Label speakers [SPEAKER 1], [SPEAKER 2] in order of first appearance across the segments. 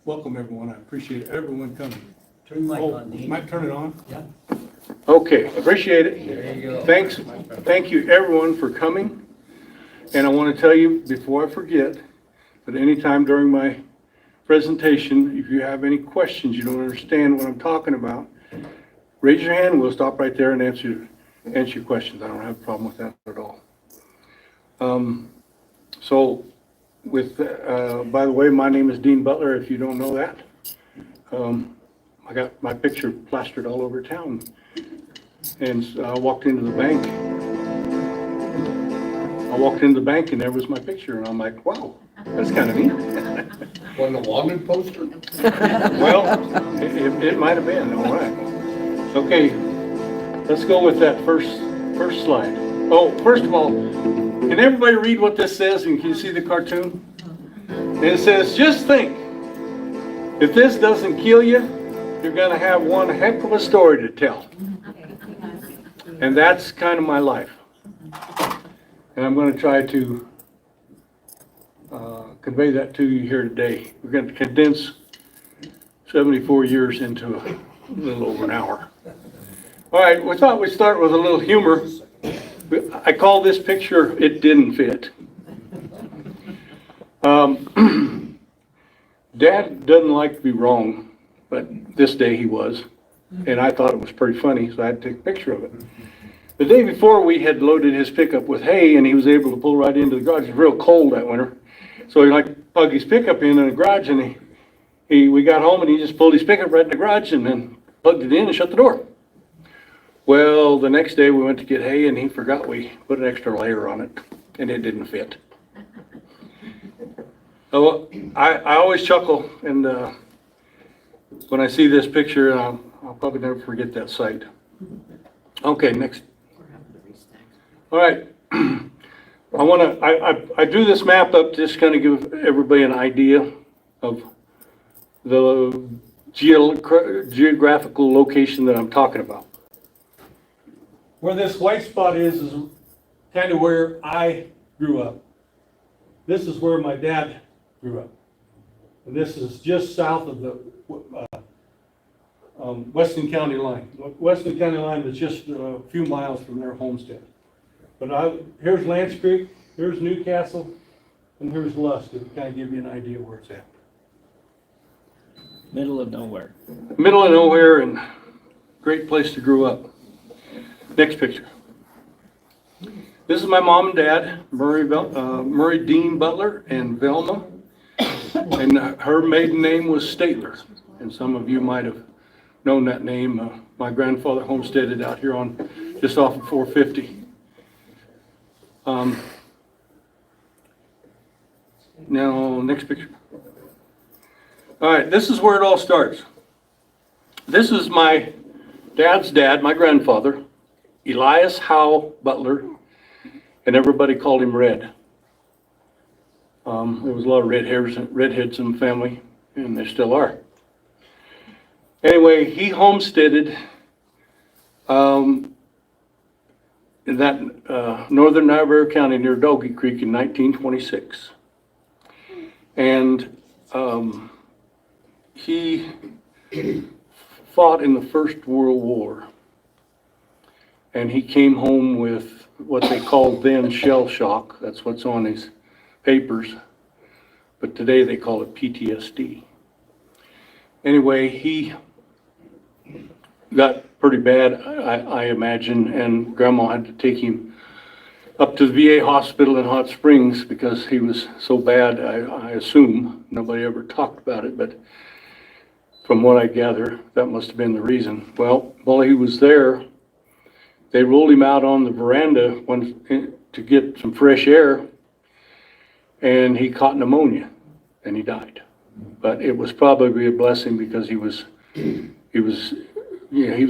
[SPEAKER 1] welcome everyone. I appreciate everyone coming.
[SPEAKER 2] Turn the mic on, Dean.
[SPEAKER 1] Might turn it on?
[SPEAKER 2] Yeah.
[SPEAKER 3] Okay, appreciate it.
[SPEAKER 2] There you go.
[SPEAKER 3] Thanks, thank you everyone for coming. And I want to tell you before I forget, that anytime during my presentation, if you have any questions, you don't understand what I'm talking about, raise your hand, we'll stop right there and answer your questions. I don't have a problem with that at all. So with, by the way, my name is Dean Butler, if you don't know that. I got my picture plastered all over town. And so I walked into the bank. And there was my picture, and I'm like, wow, that's kind of neat.
[SPEAKER 4] On the Wyoming poster?
[SPEAKER 3] Well, it might have been, all right. Okay, let's go with that first slide. Oh, first of all, can everybody read what this says, and can you see the cartoon? And it says, just think, if this doesn't kill you, you're gonna have one heck of a story to tell. And that's kind of my life. And I'm going to try to convey that to you here today. We're going to condense 74 years into a little over an hour. All right, we thought we'd start with a little humor. I call this picture, It Didn't Fit. Dad doesn't like to be wrong, but this day he was. And I thought it was pretty funny, so I had to take a picture of it. The day before, we had loaded his pickup with hay, and he was able to pull right into the garage. It was real cold that winter. So he plugged his pickup in the garage, and we got home, and he just pulled his pickup right in the garage and then plugged it in and shut the door. Well, the next day we went to get hay, and he forgot we put an extra layer on it, and it didn't fit. So I always chuckle, and when I see this picture, I'll probably never forget that sight. Okay, next. All right, I drew this map up to just kind of give everybody an idea of the geographical location that I'm talking about. Where this white spot is kind of where I grew up. This is where my dad grew up. And this is just south of the Weston County line. Weston County line is just a few miles from their homestead. But here's Lance Creek, here's Newcastle, and here's Lusk, to kind of give you an idea where it's at.
[SPEAKER 2] Middle of nowhere.
[SPEAKER 3] Middle of nowhere, and great place to grow up. Next picture. This is my mom and dad, Murray Dean Butler and Velma, and her maiden name was Statler, and some of you might have known that name. My grandfather homesteaded out here on just off of 450. Now, next picture. All right, this is where it all starts. This is my dad's dad, my grandfather, Elias Howe Butler, and everybody called him Red. There was a lot of redheads in the family, and there still are. Anyway, he homesteaded in that northern Niobrara County near Doggy Creek in 1926. And he fought in the First World War. And he came home with what they called then shell shock. That's what's on his papers. But today they call it PTSD. Anyway, he got pretty bad, I imagine, and Grandma had to take him up to the VA hospital in Hot Springs because he was so bad. I assume nobody ever talked about it, but from what I gather, that must have been the reason. Well, while he was there, they rolled him out on the veranda to get some fresh air, and he caught pneumonia, and he died. But it was probably a blessing because he was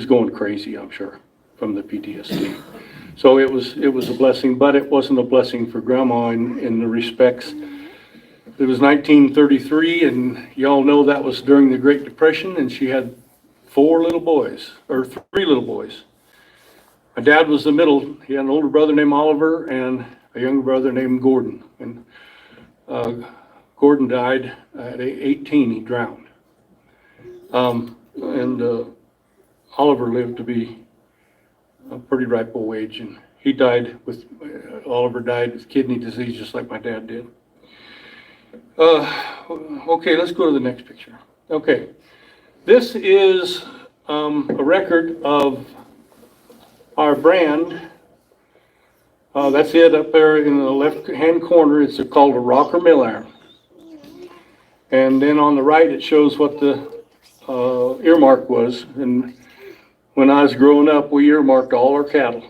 [SPEAKER 3] going crazy, I'm sure, from the PTSD. So it was a blessing, but it wasn't a blessing for Grandma in the respects. It was 1933, and y'all know that was during the Great Depression, and she had three little boys. My dad was the middle. He had an older brother named Oliver and a younger brother named Gordon. And Gordon died at 18, he drowned. Oliver lived to be a pretty ripe old age, and he died with, Oliver died with kidney disease just like my dad did. Okay, let's go to the next picture. Okay, this is a record of our brand. That's it up there in the left-hand corner. It's called a rocker mill iron. And then on the right, it shows what the earmark was. And when I was growing up, we earmarked all our cattle.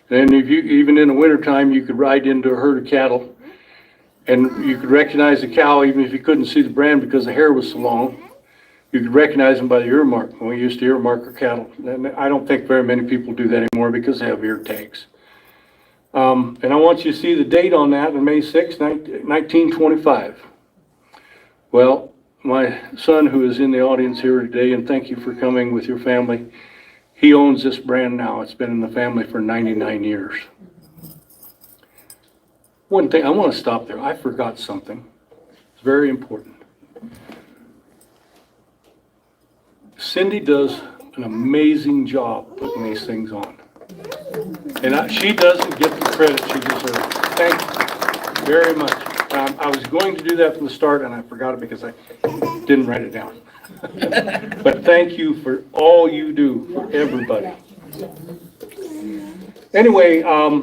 [SPEAKER 3] And if you, even in the wintertime, you could ride into a herd of cattle and you could recognize the cow even if you couldn't see the brand because the hair was so long. You could recognize them by the earmark. When we used to earmark our cattle. And I don't think very many people do that anymore because they have ear tags. And I want you to see the date on that, on May 6, 1925. Well, my son, who is in the audience here today, and thank you for coming with your family, he owns this brand now. It's been in the family for 99 years. One thing, I want to stop there. I forgot something. It's very important. Cindy does an amazing job putting these things on. And she doesn't get the credit she deserves. Thank you very much. I was going to do that from the start and I forgot it because I didn't write it down. But thank you for all you do for everybody. Anyway,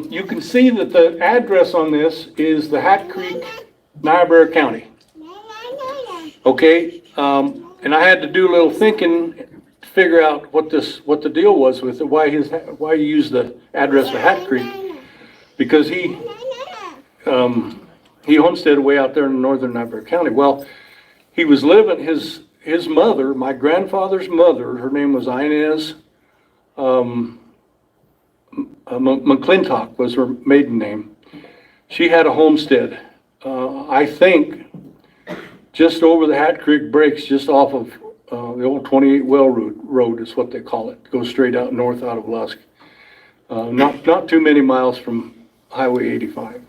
[SPEAKER 3] you can see that the address on this is the Hat Creek, Niobrara County. Okay, and I had to do a little thinking to figure out what the deal was with it, why he used the address of Hat Creek, because he homesteaded way out there in northern Niobrara County. Well, he was living, his mother, my grandfather's mother, her name was Inez McClintock was her maiden name. She had a homestead, I think, just over the Hat Creek breaks, just off of the old 28 Well Road is what they call it. Goes straight out north out of Lusk. Not too many miles from Highway 85.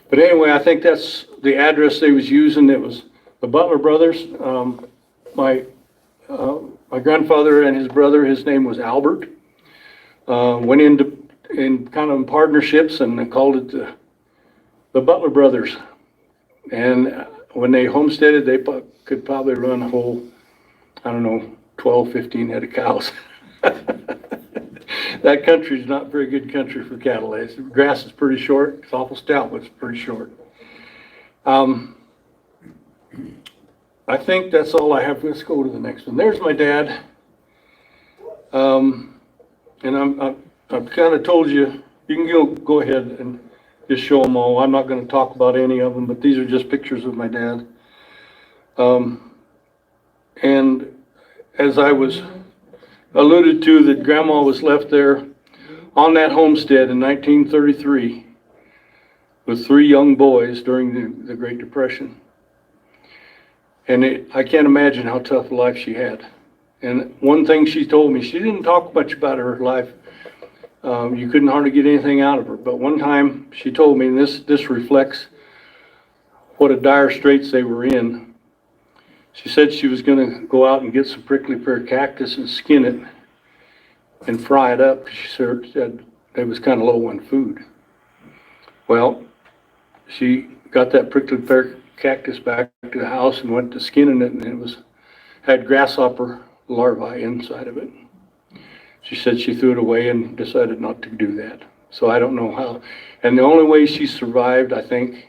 [SPEAKER 3] But anyway, I think that's the address they was using. It was the Butler brothers. My grandfather and his brother, his name was Albert, went in kind of partnerships and they called it the Butler brothers. And when they homesteaded, they could probably run a whole, I don't know, 12, 15 head of cows. That country is not very good country for cattle. The grass is pretty short. It's awful stout, but it's pretty short. I think that's all I have. Let's go to the next one. There's my dad. And I've kind of told you, you can go ahead and just show them all. I'm not going to talk about any of them, but these are just pictures of my dad. And as I was alluded to, that Grandma was left there on that homestead in 1933 with 3 young boys during the Great Depression. And I can't imagine how tough a life she had. And one thing she told me, she didn't talk much about her life. You couldn't hardly get anything out of her. But one time she told me, and this reflects what a dire straits they were in. She said she was going to go out and get some prickly pear cactus and skin it and fry it up. She said it was kind of low on food. Well, she got that prickly pear cactus back to the house and went to skinning it, and it had grasshopper larvae inside of it. She said she threw it away and decided not to do that. So I don't know how. And the only way she survived, I think,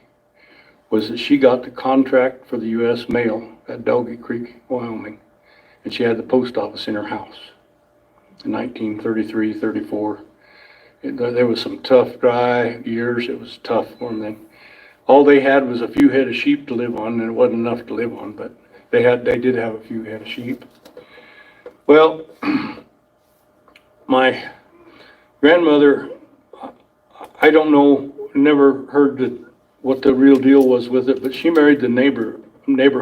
[SPEAKER 3] was that she got the contract for the U.S. mail at Belgy Creek, Wyoming. And she had the post office in her house in 1933, 34. There was some tough, dry years. It was tough for them then. All they had was a few head of sheep to live on, and it wasn't enough to live on, but they did have a few head of sheep. Well, my grandmother, I don't know, never heard what the real deal was with it, but she married the neighbor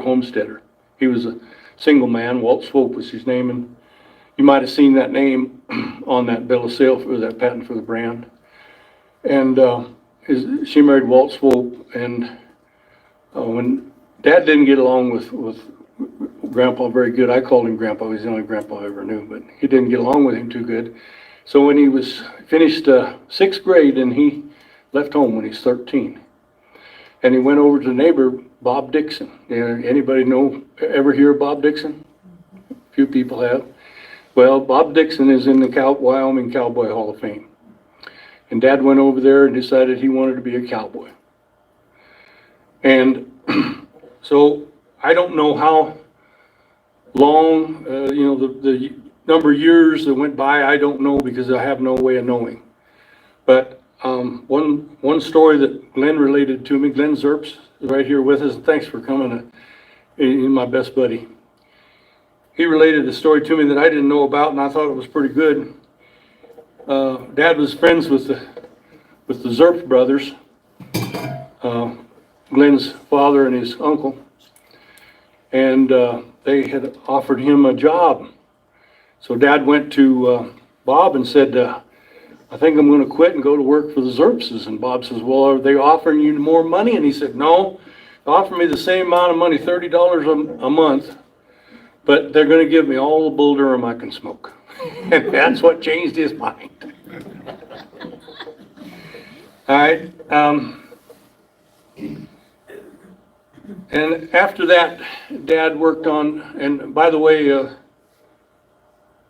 [SPEAKER 3] homesteader. He was a single man. Walt Swope was his name, and you might have seen that name on that bill of sale for that patent for the brand. And she married Walt Swope, and when Dad didn't get along with Grandpa very good. I called him Grandpa. He's the only Grandpa I ever knew, but he didn't get along with him too good. So when he was finished 6th grade, and he left home when he's 13, and he went over to the neighbor, Bob Dixon. Anybody ever hear of Bob Dixon? A few people have. Well, Bob Dixon is in the Wyoming Cowboy Hall of Fame. And Dad went over there and decided he wanted to be a cowboy. And so I don't know how long, the number of years that went by, I don't know, because I have no way of knowing. But one story that Glenn related to me, Glenn Zerps is right here with us, and thanks for coming, he's my best buddy. He related a story to me that I didn't know about, and I thought it was pretty good. Dad was friends with the Zerp brothers, Glenn's father and his uncle, and they had offered him a job. So Dad went to Bob and said, I think I'm going to quit and go to work for the Zerpses. And Bob says, well, are they offering you more money? And he said, no, they offer me the same amount of money, $30 a month, but they're going to give me all the Bull Durham I can smoke. And that's what changed his mind. All right. And after that, Dad worked on, and by the way,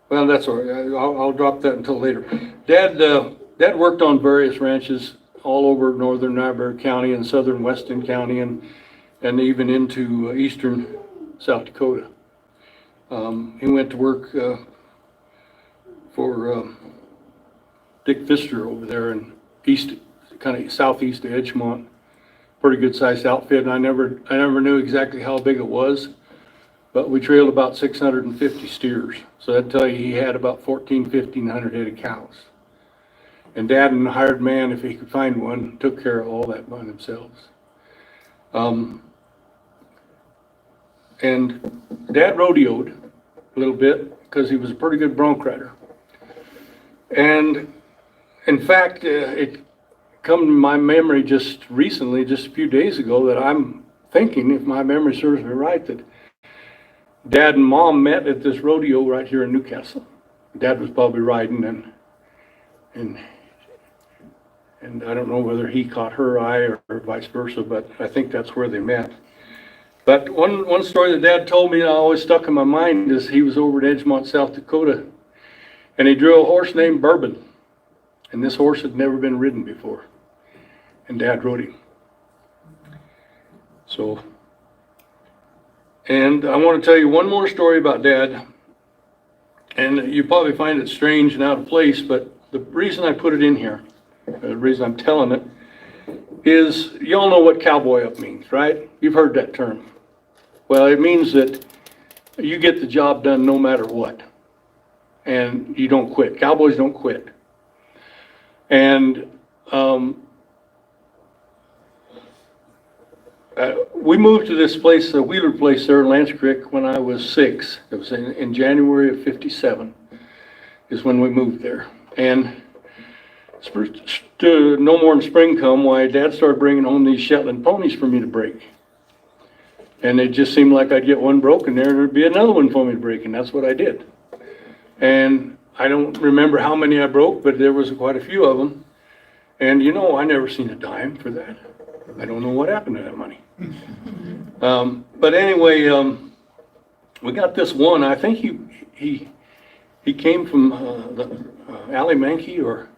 [SPEAKER 3] well, that's all right. I'll drop that until later. Dad worked on various ranches all over northern Niobrara County and southern Weston County, and even into eastern South Dakota. He went to work for Dick Pfister over there in kind of southeast of Edgemont. Pretty good sized outfit, and I never knew exactly how big it was, but we trailed about 650 steers. So that'd tell you he had about 1,500 head of cows. And Dad and the hired man, if he could find one, took care of all that by themselves. And Dad rodeoed a little bit because he was a pretty good bronc rider. And in fact, it come to my memory just recently, just a few days ago, that I'm thinking, if my memory serves me right, that Dad and Mom met at this rodeo right here in Newcastle. Dad was probably riding, and I don't know whether he caught her eye or vice versa, but I think that's where they met. But one story that Dad told me that always stuck in my mind is he was over at Edgemont, South Dakota, and he drew a horse named Bourbon. And this horse had never been ridden before. And Dad rode him. So, and I want to tell you one more story about Dad. And you probably find it strange and out of place, but the reason I put it in here, the reason I'm telling it, is you all know what cowboy up means, right? You've heard that term. Well, it means that you get the job done no matter what. And you don't quit. Cowboys don't quit. And we moved to this place, the Wheeler place there in Lance Creek, when I was 6. It was in January of '57 is when we moved there. And no more than spring come, why Dad started bringing home these Shetland ponies for me to break. And it just seemed like I'd get one broken there and there'd be another one for me to break, and that's what I did. And I don't remember how many I broke, but there was quite a few of them. And I never seen a dime for that. I don't know what happened to that money. But anyway, we got this one. I think he came from Alley Mankey, or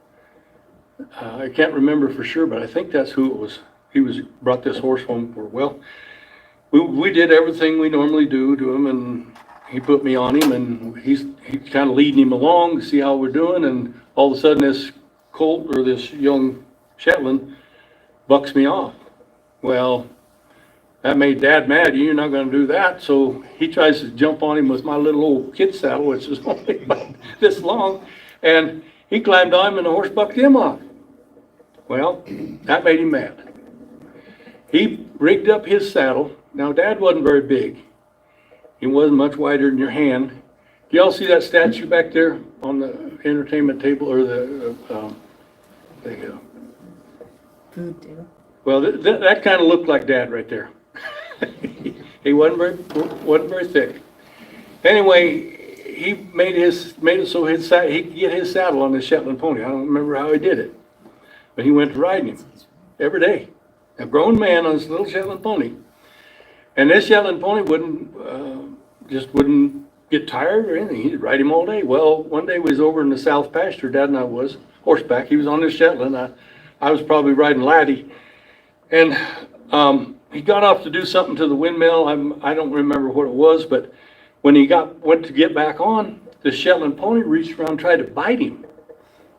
[SPEAKER 3] I can't remember for sure, but I think that's who it was. He brought this horse home for. Well, we did everything we normally do to him, and he put me on him, and he's kind of leading him along to see how we're doing, and all of a sudden this colt, or this young Shetland, bucks me off. Well, that made Dad mad. You're not going to do that. So he tries to jump on him with my little old kid saddle, which is only about this long, and he climbed on him and the horse bucked him off. Well, that made him mad. He rigged up his saddle. Now, Dad wasn't very big. He wasn't much wider than your hand. Do y'all see that statue back there on the entertainment table, or the
[SPEAKER 2] food table?
[SPEAKER 3] Well, that kind of looked like Dad right there. He wasn't very thick. Anyway, he made it so he could get his saddle on this Shetland pony. I don't remember how he did it, but he went to riding him every day. A grown man on this little Shetland pony. And this Shetland pony wouldn't get tired or anything. He'd ride him all day. Well, one day we was over in the south pasture, Dad and I was, horseback. He was on this Shetland. I was probably riding Laddie. And he got off to do something to the windmill. I don't remember what it was, but when he went to get back on, the Shetland pony reached around and tried to bite him.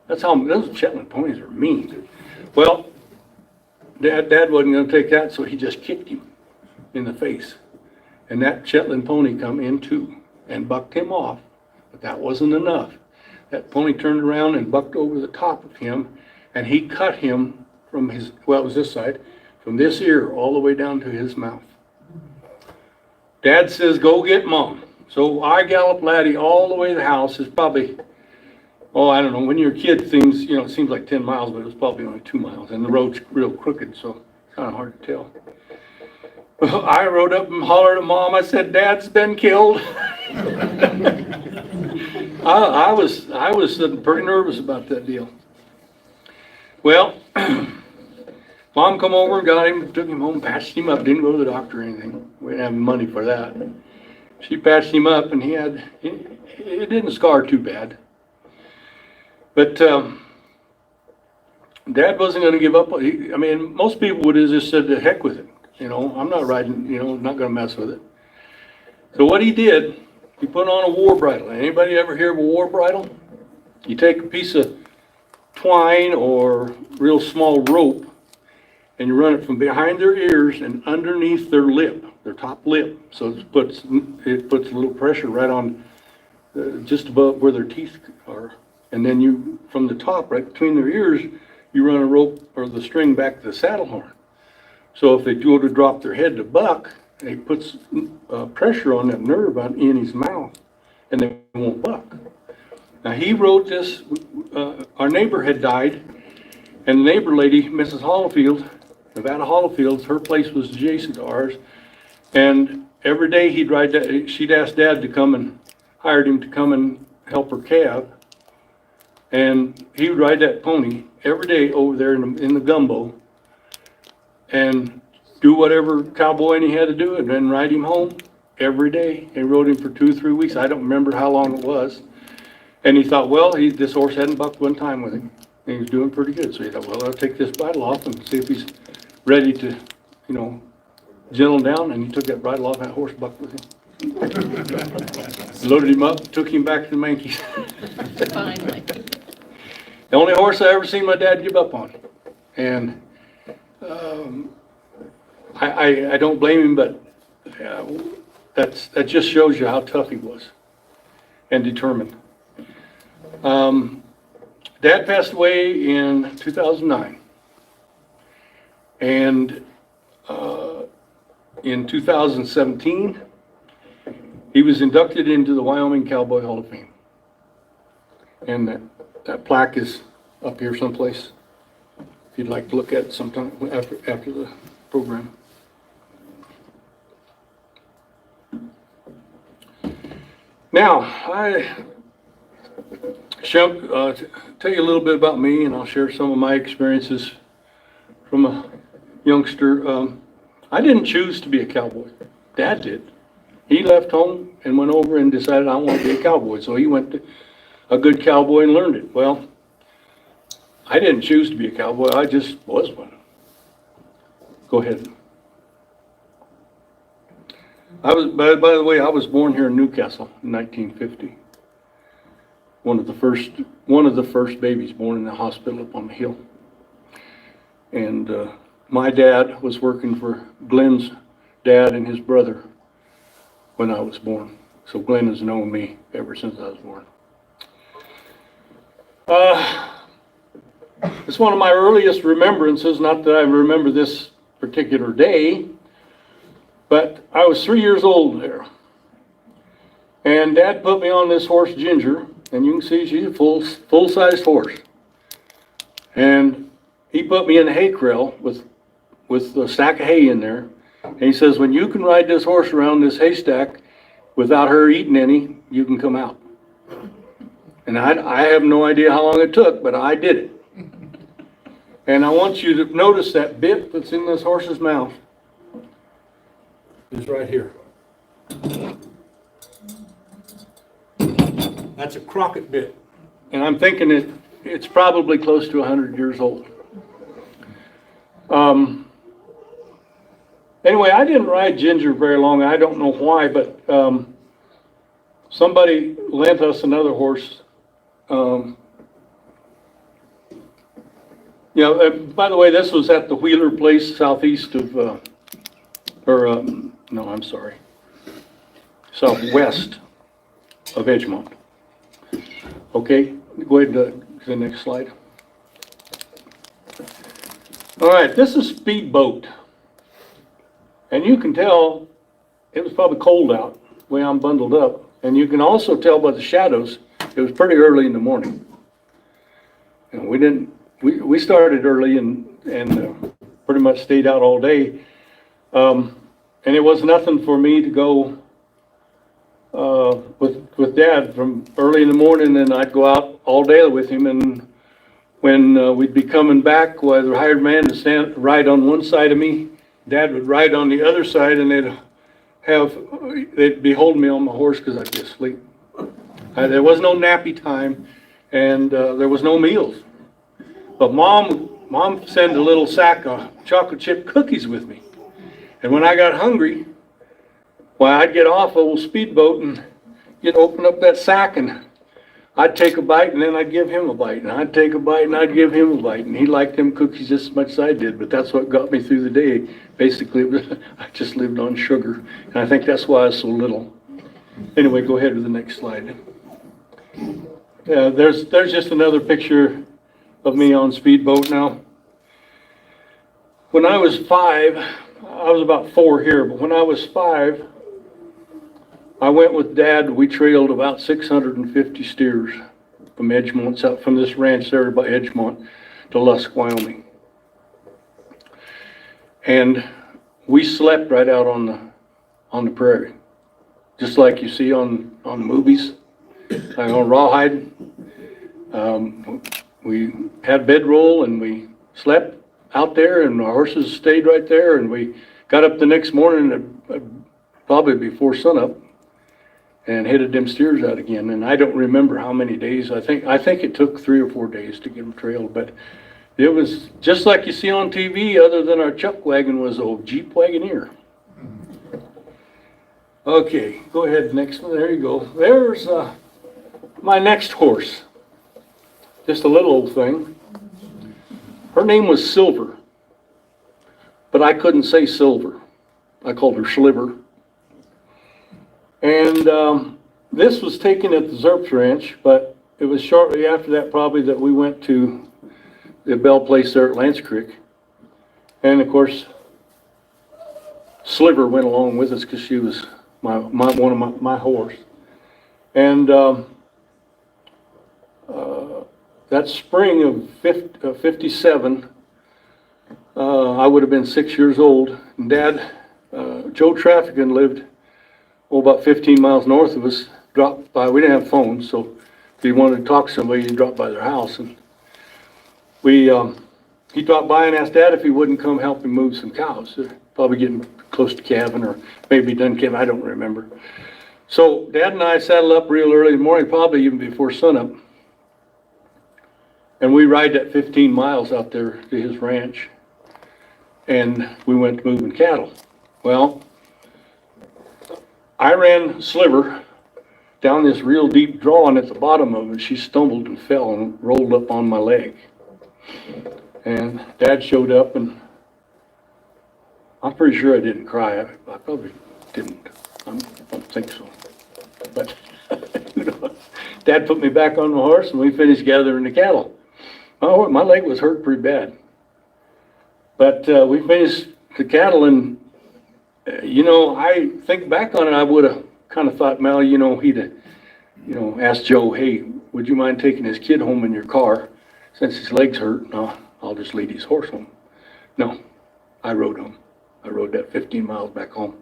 [SPEAKER 3] That's how those Shetland ponies are mean. Well, Dad wasn't going to take that, so he just kicked him in the face. And that Shetland pony come in too and bucked him off, but that wasn't enough. That pony turned around and bucked over the top of him, and he cut him from his, well, it was this side, from this ear all the way down to his mouth. Dad says, go get Mom. So I galloped Laddie all the way to the house. It's probably, I don't know, when you're a kid, things, it seems like 10 miles, but it was probably only 2 miles, and the road's real crooked, so it's kind of hard to tell. I rode up and hollered at Mom. I said, Dad's been killed. I was pretty nervous about that deal. Well, Mom come over and got him, took him home, patched him up, didn't go to the doctor or anything. We didn't have money for that. She patched him up, and it didn't scar too bad. But Dad wasn't going to give up. Most people would have just said, the heck with it. I'm not riding, not going to mess with it. So what he did, he put on a war bridle. Anybody ever hear of a war bridle? You take a piece of twine or real small rope, and you run it from behind their ears and underneath their lip, their top lip. So it puts a little pressure right on just above where their teeth are. And then from the top, right between their ears, you run a rope or the string back to the saddle horn. So if they go to drop their head to buck, it puts pressure on that nerve in his mouth, and they won't buck. Now he wrote this, our neighbor had died, and the neighbor lady, Mrs. Hollifield, Nevada Hollifield, her place was adjacent to ours, and every day he'd ride that, she'd ask Dad to come and, hired him to come and help her calve, and he would ride that pony every day over there in the gumbo, and do whatever cowboying he had to do, and then ride him home every day. He rode him for 2 or 3 weeks. I don't remember how long it was. And he thought, well, this horse hadn't bucked one time with him. And he was doing pretty good. So he thought, well, I'll take this bridle off and see if he's ready to, gentle down. And he took that bridle off, and that horse bucked with him. Loaded him up, took him back to the Mankeys.
[SPEAKER 2] Finally.
[SPEAKER 3] The only horse I ever seen my dad give up on. And I don't blame him, but that just shows you how tough he was and determined. Dad passed away in 2009, and in 2017 he was inducted into the Wyoming Cowboy Hall of Fame, and that plaque is up here someplace if you'd like to look at it sometime after the program. Now, I shall tell you a little bit about me, and I'll share some of my experiences from a youngster. I didn't choose to be a cowboy. Dad did. He left home and went over and decided I want to be a cowboy. So he went to a good cowboy and learned it. Well, I didn't choose to be a cowboy. I just was one. Go ahead. By the way, I was born here in Newcastle in 1950. One of the first babies born in the hospital up on the hill. And my dad was working for Glenn's dad and his brother when I was born. So Glenn has known me ever since I was born. It's one of my earliest remembrances, not that I remember this particular day, but I was 3 years old there. And Dad put me on this horse, Ginger, and you can see she's a full-sized horse. And he put me in a hay corral with a sack of hay in there, And he says, when you can ride this horse around this haystack without her eating any, you can come out. And I have no idea how long it took, but I did it. And I want you to notice that bit that's in this horse's mouth is right here. That's a Crockett bit. And I'm thinking it's probably close to 100 years old. Anyway, I didn't ride Ginger very long. I don't know why, but somebody lent us another horse. By the way, this was at the Wheeler place southeast of, no, I'm sorry, southwest of Edgemont. Okay, go ahead to the next slide. All right, this is Speedboat. And you can tell it was probably cold out, the way I'm bundled up. And you can also tell by the shadows, it was pretty early in the morning. And we started early and pretty much stayed out all day. And it was nothing for me to go with Dad from early in the morning, and I'd go out all day with him. And when we'd be coming back, well, the hired man would ride on one side of me, Dad would ride on the other side, and they'd be holding me on my horse because I'd be asleep. There was no nappy time, and there was no meals. But Mom sent a little sack of chocolate chip cookies with me. And when I got hungry, well, I'd get off old Speedboat and open up that sack, and I'd take a bite, and then I'd give him a bite, and I'd take a bite, and I'd give him a bite. And he liked them cookies just as much as I did, but that's what got me through the day. Basically, I just lived on sugar, and I think that's why I was so little. Anyway, go ahead with the next slide. There's just another picture of me on Speedboat now. When I was 5, I was about 4 here, but when I was 5, I went with Dad. We trailed about 650 steers from Edgemont, out from this ranch there by Edgemont to Lusk, Wyoming. And we slept right out on the prairie, just like you see on the movies, like on Rawhide. We had bedroll and we slept out there, and our horses stayed right there. And we got up the next morning, probably before sunup, and headed them steers out again. And I don't remember how many days. I think it took 3 or 4 days to get them trailed, but it was just like you see on TV, other than our chuck wagon was a Jeep Wagoneer. Okay, go ahead, next one. There you go. There's my next horse. Just a little old thing. Her name was Silver, but I couldn't say Silver. I called her Sliver. And this was taken at the Zerps Ranch, but it was shortly after that probably that we went to the Bell place there at Lance Creek. And of course, Sliver went along with us because she was one of my horse. And that spring of 57, I would have been 6 years old. And Dad, Joe Traffican lived about 15 miles north of us, dropped by. We didn't have phones, so if he wanted to talk to somebody, he'd drop by their house. And he dropped by and asked Dad if he wouldn't come help him move some cows. They're probably getting close to calving, or maybe done calving, I don't remember. So Dad and I saddled up real early in the morning, probably even before sunup. And we ride that 15 miles out there to his ranch. And we went moving cattle. Well, I ran Sliver down this real deep draw, and at the bottom of it, she stumbled and fell and rolled up on my leg. And Dad showed up, and I'm pretty sure I didn't cry. I probably didn't. I don't think so. But Dad put me back on the horse, and we finished gathering the cattle. My leg was hurt pretty bad. But we finished the cattle, and I think back on it, I would have kind of thought, Mel, he'd asked Joe, hey, would you mind taking his kid home in your car? Since his leg's hurt, no, I'll just lead his horse home. No, I rode home. I rode that 15 miles back home.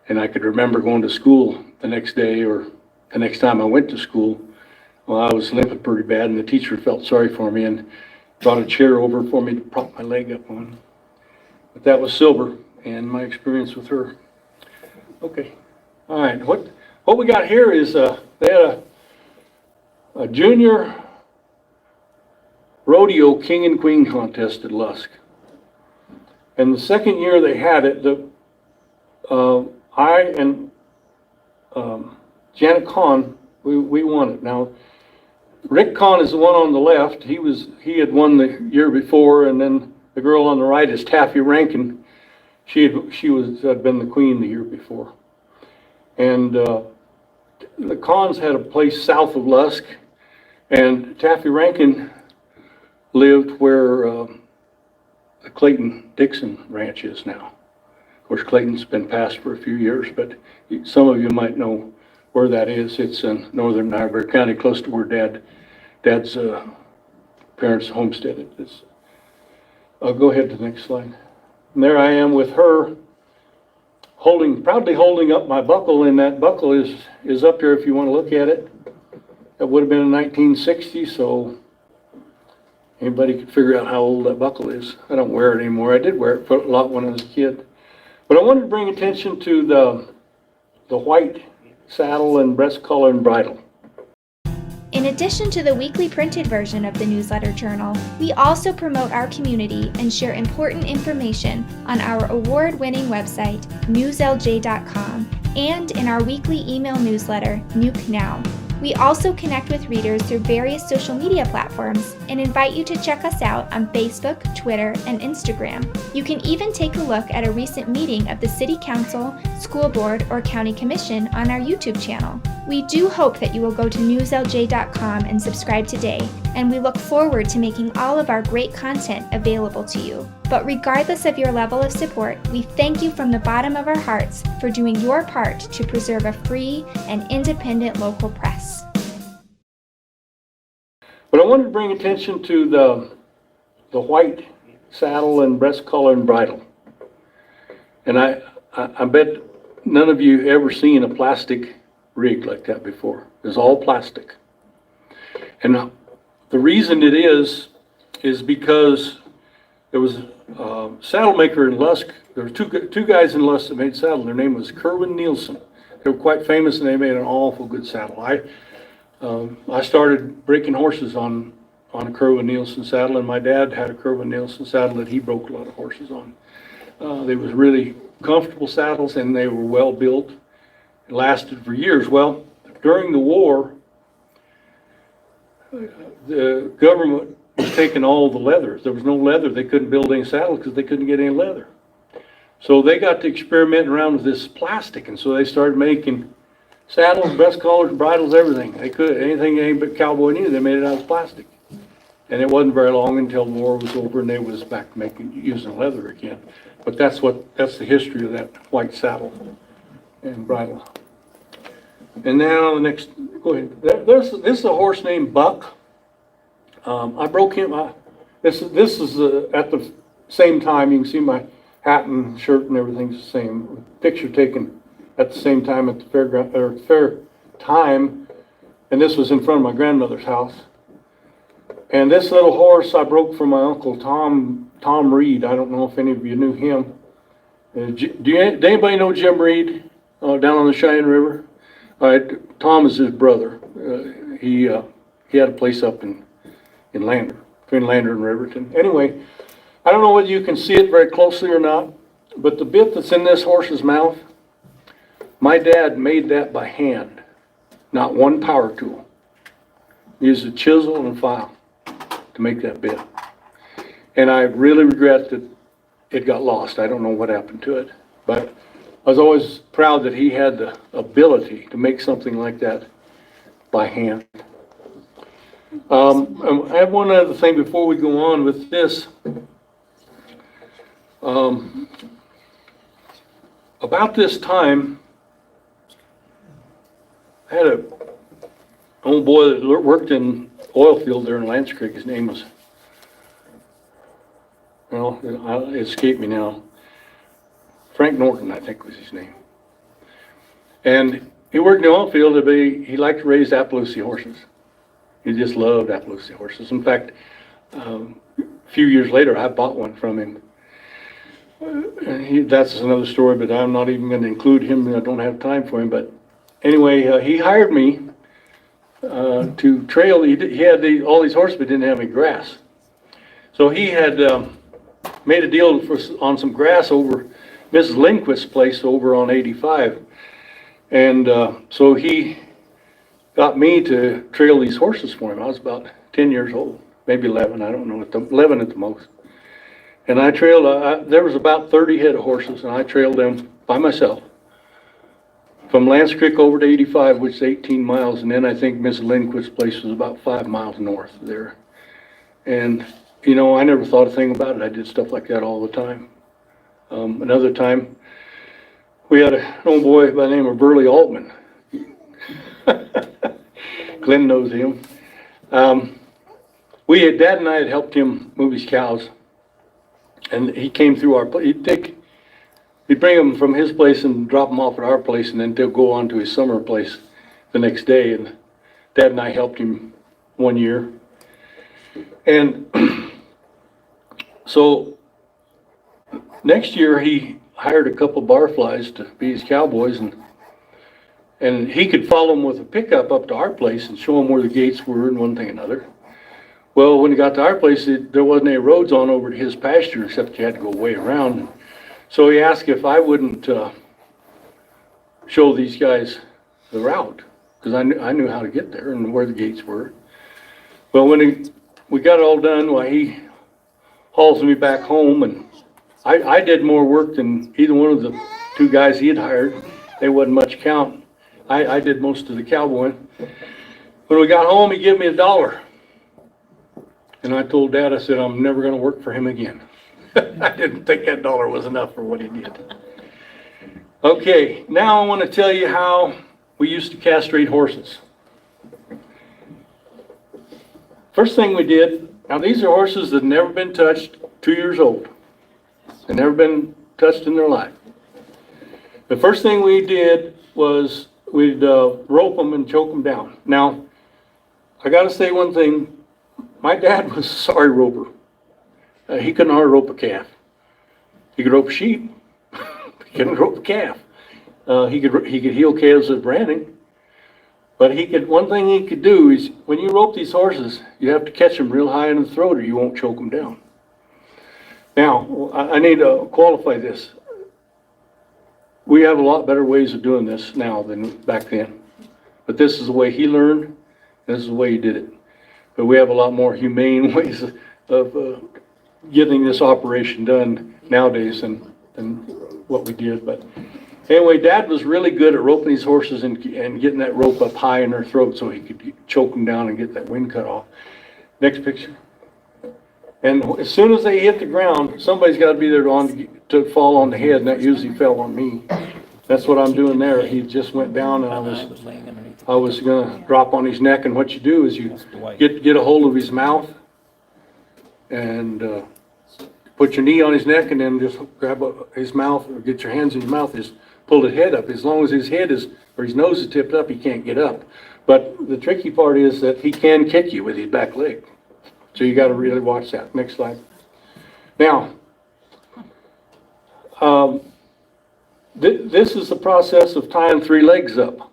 [SPEAKER 3] And I could remember going to school the next day or the next time I went to school. Well, I was limping pretty bad, and the teacher felt sorry for me and brought a chair over for me to prop my leg up on. But that was Silver and my experience with her. Okay. All right. What we got here is they had a junior rodeo king and queen contest at Lusk. And the second year they had it, I and Janet Kahn, we won it. Now, Rick Kahn is the one on the left. He had won the year before, and then the girl on the right is Taffy Rankin. She had been the queen the year before. And the Kahns had a place south of Lusk, and Taffy Rankin lived where the Clayton Dixon Ranch is now. Of course, Clayton's been passed for a few years, but some of you might know where that is. It's in northern Niobrara County, close to where Dad's parents homesteaded. I'll go ahead to the next slide. And there I am with her, proudly holding up my buckle, and that buckle is up here if you want to look at it. That would have been in 1960, so anybody could figure out how old that buckle is. I don't wear it anymore. I did wear it for a lot when I was a kid. But I wanted to bring attention to the white saddle and breast collar and bridle.
[SPEAKER 5] In addition to the weekly printed version of the newsletter journal, we also promote our community and share important information on our award-winning website, newslj.com, and in our weekly email newsletter, Nuke Now. We also connect with readers through various social media platforms and invite you to check us out on Facebook, Twitter, and Instagram. You can even take a look at a recent meeting of the City Council, School Board, or County Commission on our YouTube channel. We do hope that you will go to newslj.com and subscribe today, and we look forward to making all of our great content available to you. But regardless of your level of support, we thank you from the bottom of our hearts for doing your part to preserve a free and independent local press.
[SPEAKER 3] But I wanted to bring attention to the white saddle and breast collar and bridle. And I bet none of you ever seen a plastic rig like that before. It's all plastic. And the reason it is because there was a saddle maker in Lusk. There were two guys in Lusk that made saddle. Their name was Kerwin Nielsen. They were quite famous, and they made an awful good saddle. I started breaking horses on a Kerwin Nielsen saddle, and my dad had a Kerwin Nielsen saddle that he broke a lot of horses on. They was really comfortable saddles, and they were well built. It lasted for years. Well, during the war, the government was taking all the leather. There was no leather. They couldn't build any saddles because they couldn't get any leather. So they got to experimenting around with this plastic, and so they started making saddles, breast collars, bridles, everything. They could, anything any but Cowboy needed, they made it out of plastic. And it wasn't very long until the war was over and they was back using leather again. But that's the history of that white saddle and bridle. And now the next, go ahead. This is a horse named Buck. I broke him. This is at the same time. You can see my hat and shirt and everything's the same. Picture taken at the same time at the fair time, and this was in front of my grandmother's house. And this little horse I broke from my uncle Tom Reed. I don't know if any of you knew him. Do anybody know Jim Reed down on the Cheyenne River? All right, Tom is his brother. He had a place up in Lander, between Lander and Riverton. Anyway, I don't know whether you can see it very closely or not, but the bit that's in this horse's mouth, my dad made that by hand, not one power tool. He used a chisel and a file to make that bit. And I really regret that it got lost. I don't know what happened to it, but I was always proud that he had the ability to make something like that by hand. I have one other thing before we go on with this. About this time, I had an old boy that worked in oil field there in Lance Creek. His name was, well, it escaped me now. Frank Norton, I think was his name. And he worked in the oil field, but he liked to raise Appaloosa horses. He just loved Appaloosa horses. In fact, a few years later, I bought one from him. That's another story, but I'm not even going to include him. I don't have time for him. But anyway, he hired me to trail. He had all these horses, but didn't have any grass. So he had made a deal on some grass over Mrs. Lindquist's place over on 85. And so he got me to trail these horses for him. I was about 10 years old, maybe 11, I don't know, 11 at the most. And I trailed, there was about 30 head of horses, and I trailed them by myself from Lance Creek over to 85, which is 18 miles, and then I think Mrs. Lindquist's place was about 5 miles north there. And, you know, I never thought a thing about it. I did stuff like that all the time. Another time, we had an old boy by the name of Burley Altman. Glenn knows him. Dad and I had helped him move his cows, and he came through our place. He'd bring them from his place and drop them off at our place, and then they'll go on to his summer place the next day. And Dad and I helped him one year. And so next year he hired a couple barflies to be his cowboys, and he could follow them with a pickup up to our place and show them where the gates were and one thing and another. Well, when he got to our place, there wasn't any roads on over to his pasture except you had to go way around. So he asked if I wouldn't show these guys the route, because I knew how to get there and where the gates were. Well, when we got it all done, well, he hauls me back home, and I did more work than either one of the two guys he had hired. They wasn't much count. I did most of the cowboying. When we got home, he gave me $1. And I told Dad, I said, I'm never going to work for him again. I didn't think that $1 was enough for what he did. Okay, now I want to tell you how we used to castrate horses. First thing we did, now these are horses that had never been touched, 2 years old. They'd never been touched in their life. The first thing we did was we'd rope them and choke them down. Now, I got to say one thing. My dad was a sorry roper. He couldn't hardly rope a calf. He could rope a sheep. He couldn't rope a calf. He could heel calves with branding. But one thing he could do is, when you rope these horses, you have to catch them real high in the throat or you won't choke them down. Now, I need to qualify this. We have a lot better ways of doing this now than back then. But this is the way he learned. This is the way he did it. But we have a lot more humane ways of getting this operation done nowadays than what we did. But anyway, Dad was really good at roping these horses and getting that rope up high in their throat so he could choke them down and get that wind cut off. Next picture. And as soon as they hit the ground, somebody's got to be there to fall on the head, and that usually fell on me. That's what I'm doing there. He just went down, and I was going to drop on his neck. And what you do is you get a hold of his mouth and put your knee on his neck, and then just grab his mouth, or get your hands in his mouth, just pull his head up. As long as his head or his nose is tipped up, he can't get up. But the tricky part is that he can kick you with his back leg. So you got to really watch that. Next slide. Now, this is the process of tying 3 legs up.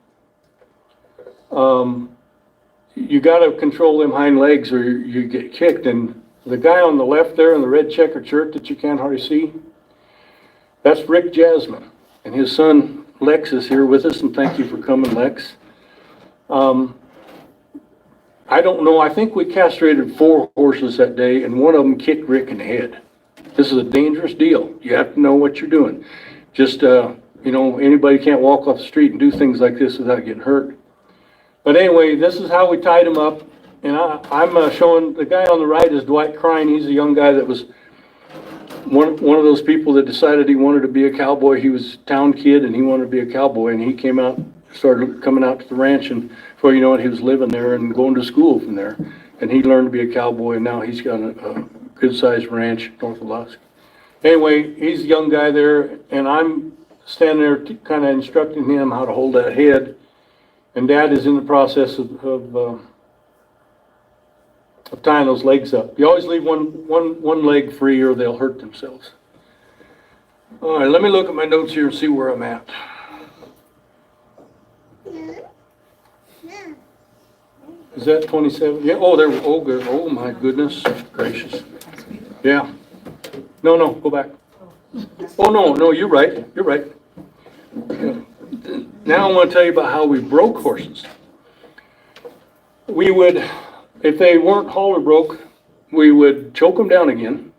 [SPEAKER 3] You got to control them hind legs or you get kicked. And the guy on the left there in the red checkered shirt that you can't hardly see, that's Rick Jasmine. And his son Lex is here with us, and thank you for coming, Lex. I don't know, I think we castrated 4 horses that day, and one of them kicked Rick in the head. This is a dangerous deal. You have to know what you're doing. Just, you know, anybody can't walk off the street and do things like this without getting hurt. But anyway, this is how we tied him up. And I'm showing, the guy on the right is Dwight Crine. He's a young guy that was one of those people that decided he wanted to be a cowboy. He was a town kid and he wanted to be a cowboy, and he came out, started coming out to the ranch, and before you know it, he was living there and going to school from there. And he learned to be a cowboy, and now he's got a good-sized ranch north of Alaska. Anyway, he's a young guy there, and I'm standing there kind of instructing him how to hold that head. And Dad is in the process of tying those legs up. You always leave one leg free or they'll hurt themselves. All right, let me look at my notes here and see where I'm at. Is that 27? Yeah, oh, good. Oh, my goodness gracious. Yeah. No, go back. Oh, no, you're right. You're right. Now I want to tell you about how we broke horses. We would, if they weren't halter broke, we would choke them down again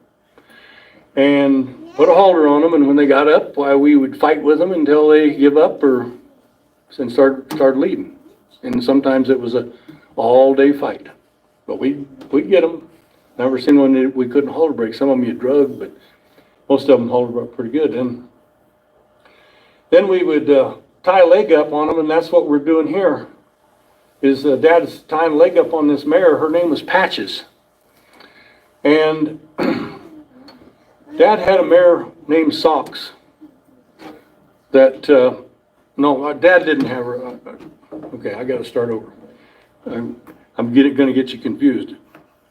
[SPEAKER 3] and put a halter on them, and when they got up, why, we would fight with them until they give up or and start leading. And sometimes it was a all-day fight, but we'd get them. Never seen one that we couldn't halter break. Some of them you drug, but most of them halter broke pretty good. And then we would tie a leg up on them, and that's what we're doing here. Is Dad's tying a leg up on this mare. Her name was Patches, and Dad had a mare named Socks. That no, Dad didn't have her. Okay, I got to start over. I'm going to get you confused.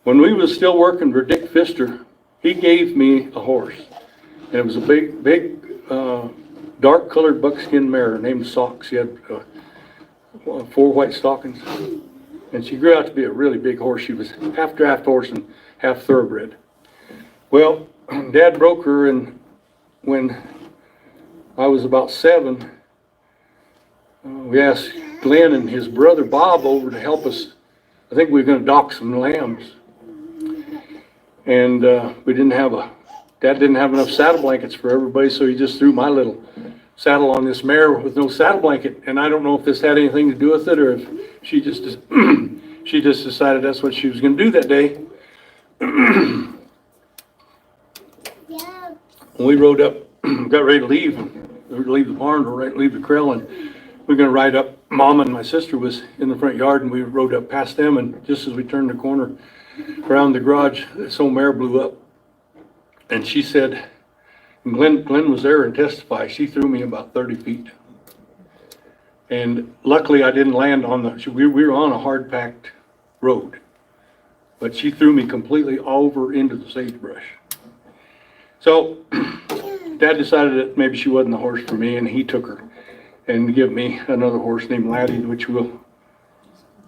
[SPEAKER 3] When we was still working for Dick Pfister, he gave me a horse, and it was a big, dark-colored buckskin mare named Socks. She had 4 white stockings, and she grew out to be a really big horse. She was half draft horse and half thoroughbred. Well, Dad broke her, and when I was about 7, we asked Glenn and his brother Bob over to help us. I think we were going to dock some lambs, and Dad didn't have enough saddle blankets for everybody, so he just threw my little saddle on this mare with no saddle blanket. And I don't know if this had anything to do with it, or if she just decided that's what she was going to do that day. When we rode up, got ready to leave the barn, or leave the corral, and we were going to ride up. Mom and my sister was in the front yard, and we rode up past them, and just as we turned the corner around the garage, this old mare blew up. And she said, and Glenn was there and testified, she threw me about 30 feet. And luckily I didn't land on we were on a hard-packed road, but she threw me completely over into the sagebrush. So Dad decided that maybe she wasn't the horse for me, and he took her and gave me another horse named Laddie, which we'll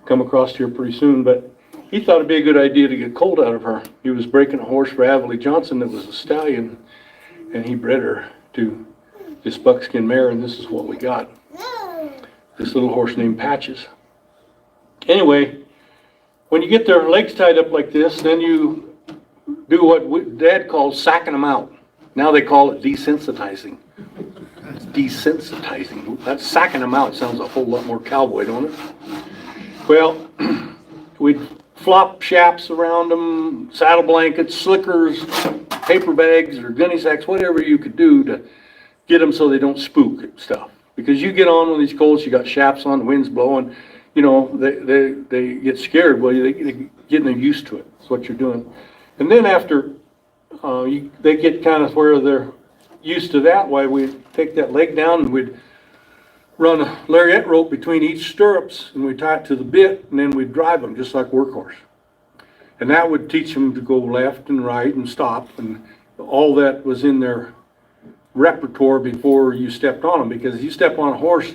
[SPEAKER 3] come across here pretty soon. But he thought it'd be a good idea to get colt out of her. He was breaking a horse for Avily Johnson that was a stallion, and he bred her to this buckskin mare, and this is what we got. This little horse named Patches. Anyway, when you get their legs tied up like this, then you do what Dad called sacking them out. Now they call it desensitizing. Desensitizing. That's sacking them out. Sounds a whole lot more cowboy, don't it? Well, we'd flop shaps around them, saddle blankets, slickers, paper bags, or gunny sacks, whatever you could do to get them so they don't spook and stuff. Because you get on with these colts, you got shaps on, the wind's blowing, you know, they get scared. Well, they getting them used to it. That's what you're doing. And then after they get kind of where they're used to that, why we'd take that leg down and we'd run a lariat rope between each stirrups, and we'd tie it to the bit, and then we'd drive them just like workhorse. And that would teach them to go left and right and stop, and all that was in their repertoire before you stepped on them. Because if you step on a horse,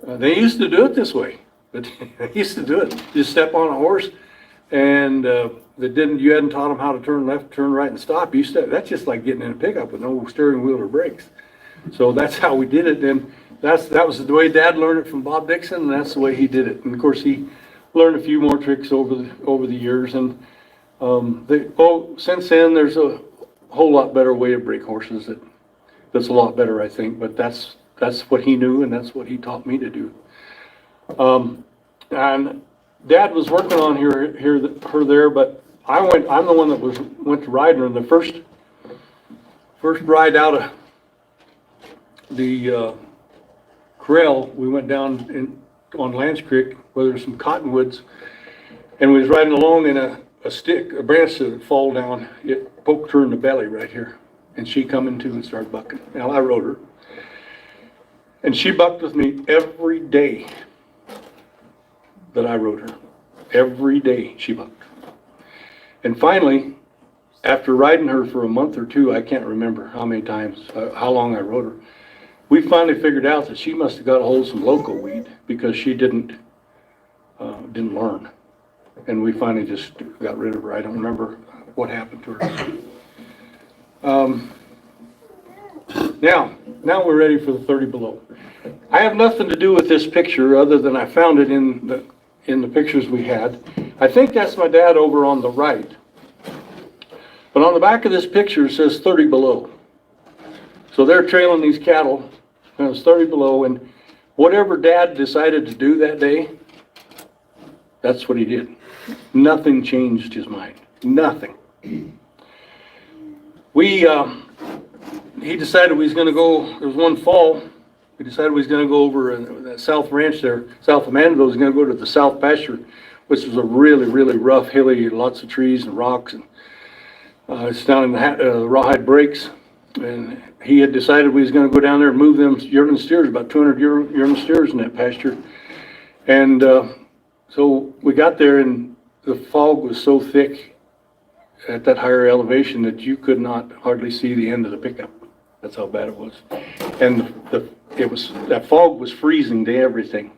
[SPEAKER 3] they used to do it this way, but they used to do it. You step on a horse, and you hadn't taught them how to turn left, turn right, and stop. That's just like getting in a pickup with no steering wheel or brakes. So that's how we did it. And that was the way Dad learned it from Bob Dixon, and that's the way he did it. And of course, he learned a few more tricks over the years. And since then, there's a whole lot better way to break horses. That's a lot better, I think. But that's what he knew, and that's what he taught me to do. And Dad was working on her there, but I'm the one that went to riding her. And the first ride out of the corral, we went down on Lance Creek where there's some cottonwoods, and we was riding along, and a branch that had fall down, it poked her in the belly right here. and she come in too and started bucking. Now, I rode her. And she bucked with me every day that I rode her. Every day she bucked. And finally, after riding her for a month or two, I can't remember how many times, how long I rode her, we finally figured out that she must have got a hold of some loco weed because she didn't learn. And we finally just got rid of her. I don't remember what happened to her. Now we're ready for the 30 below. I have nothing to do with this picture other than I found it in the pictures we had. I think that's my dad over on the right. But on the back of this picture it says 30 below. So they're trailing these cattle, and it's 30 below, and whatever Dad decided to do that day, that's what he did. Nothing changed his mind. Nothing. He decided we was going to go, it was one fall, we decided we was going to go over that South Ranch there, south of Mandeville, was going to go to the South Pasture, which was a really, really rough, hilly, lots of trees and rocks, and it's down in the Rawhide Breaks. And he had decided we was going to go down there and move them yearling steers, about 200 yearling steers in that pasture. And so we got there, and the fog was so thick at that higher elevation that you could not hardly see the end of the pickup. That's how bad it was. And that fog was freezing to everything.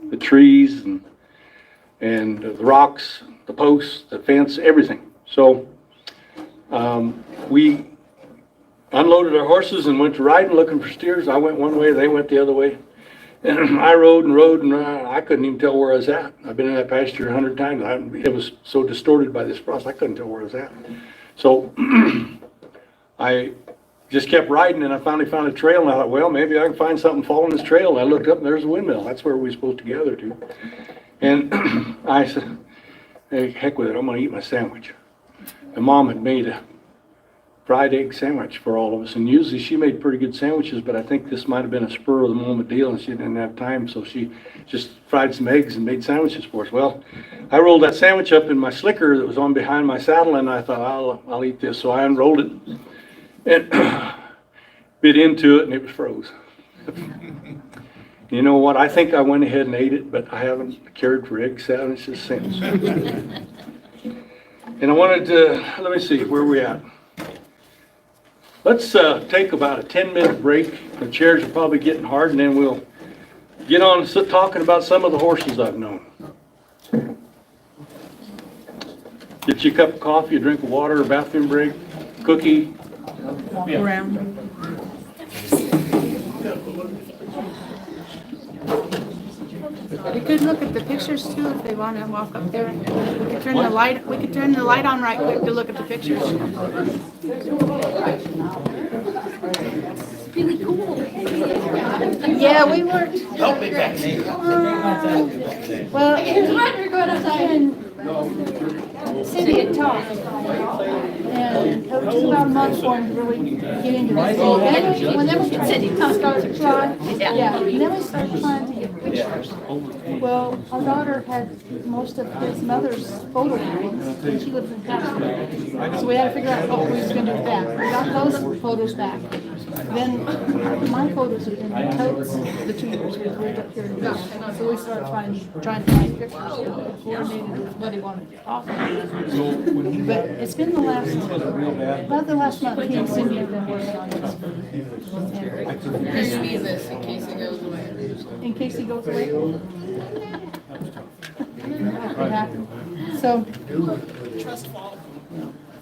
[SPEAKER 3] The trees and the rocks, the posts, the fence, everything. So we unloaded our horses and went to riding looking for steers. I went one way, they went the other way. And I rode, and I couldn't even tell where I was at. I've been in that pasture 100 times. It was so distorted by this frost, I couldn't tell where I was at. So I just kept riding, and I finally found a trail, and I thought, well, maybe I can find something following this trail. And I looked up, and there's a windmill. That's where we were supposed to gather to. And I said, hey, heck with it, I'm going to eat my sandwich. And Mom had made a fried egg sandwich for all of us, and usually she made pretty good sandwiches, but I think this might have been a spur of the moment deal, and she didn't have time, so she just fried some eggs and made sandwiches for us. Well, I rolled that sandwich up in my slicker that was on behind my saddle, and I thought, I'll eat this. So I unrolled it and bit into it, and it was froze. You know what? I think I went ahead and ate it, but I haven't cared for egg sandwiches since. And I wanted to, let me see, where are we at? Let's take about a 10-minute break. The chairs are probably getting hard, and then we'll get on to talking about some of the horses I've known. Get you a cup of coffee, a drink of water, a bathroom break, cookie.
[SPEAKER 2] Walk around.
[SPEAKER 6] We could look at the pictures too if they want to walk up there. We could turn the light. We could turn the light on right quick to look at the pictures.
[SPEAKER 2] Really cool.
[SPEAKER 6] Yeah, we were.
[SPEAKER 7] Help me back.
[SPEAKER 6] Well,
[SPEAKER 8] Cindy had talked, and it was about a month for him to really get into this. When they were
[SPEAKER 2] Cindy, come
[SPEAKER 8] started trying,
[SPEAKER 2] Yeah.
[SPEAKER 8] and then we started trying to get pictures. Well, our daughter had most of his mother's photo albums, and she lives in Newcastle. So we had to figure out what we was going to do with that. We got those photos back. Then my photos have been in totes the 2 years we lived up here in Newcastle. So we started trying to find pictures that coordinated with what he wanted to talk about. But it's been about the last month, he and Cindy have been working on this.
[SPEAKER 2] Just leave this in case it goes away.
[SPEAKER 8] In case he goes away. That could happen. So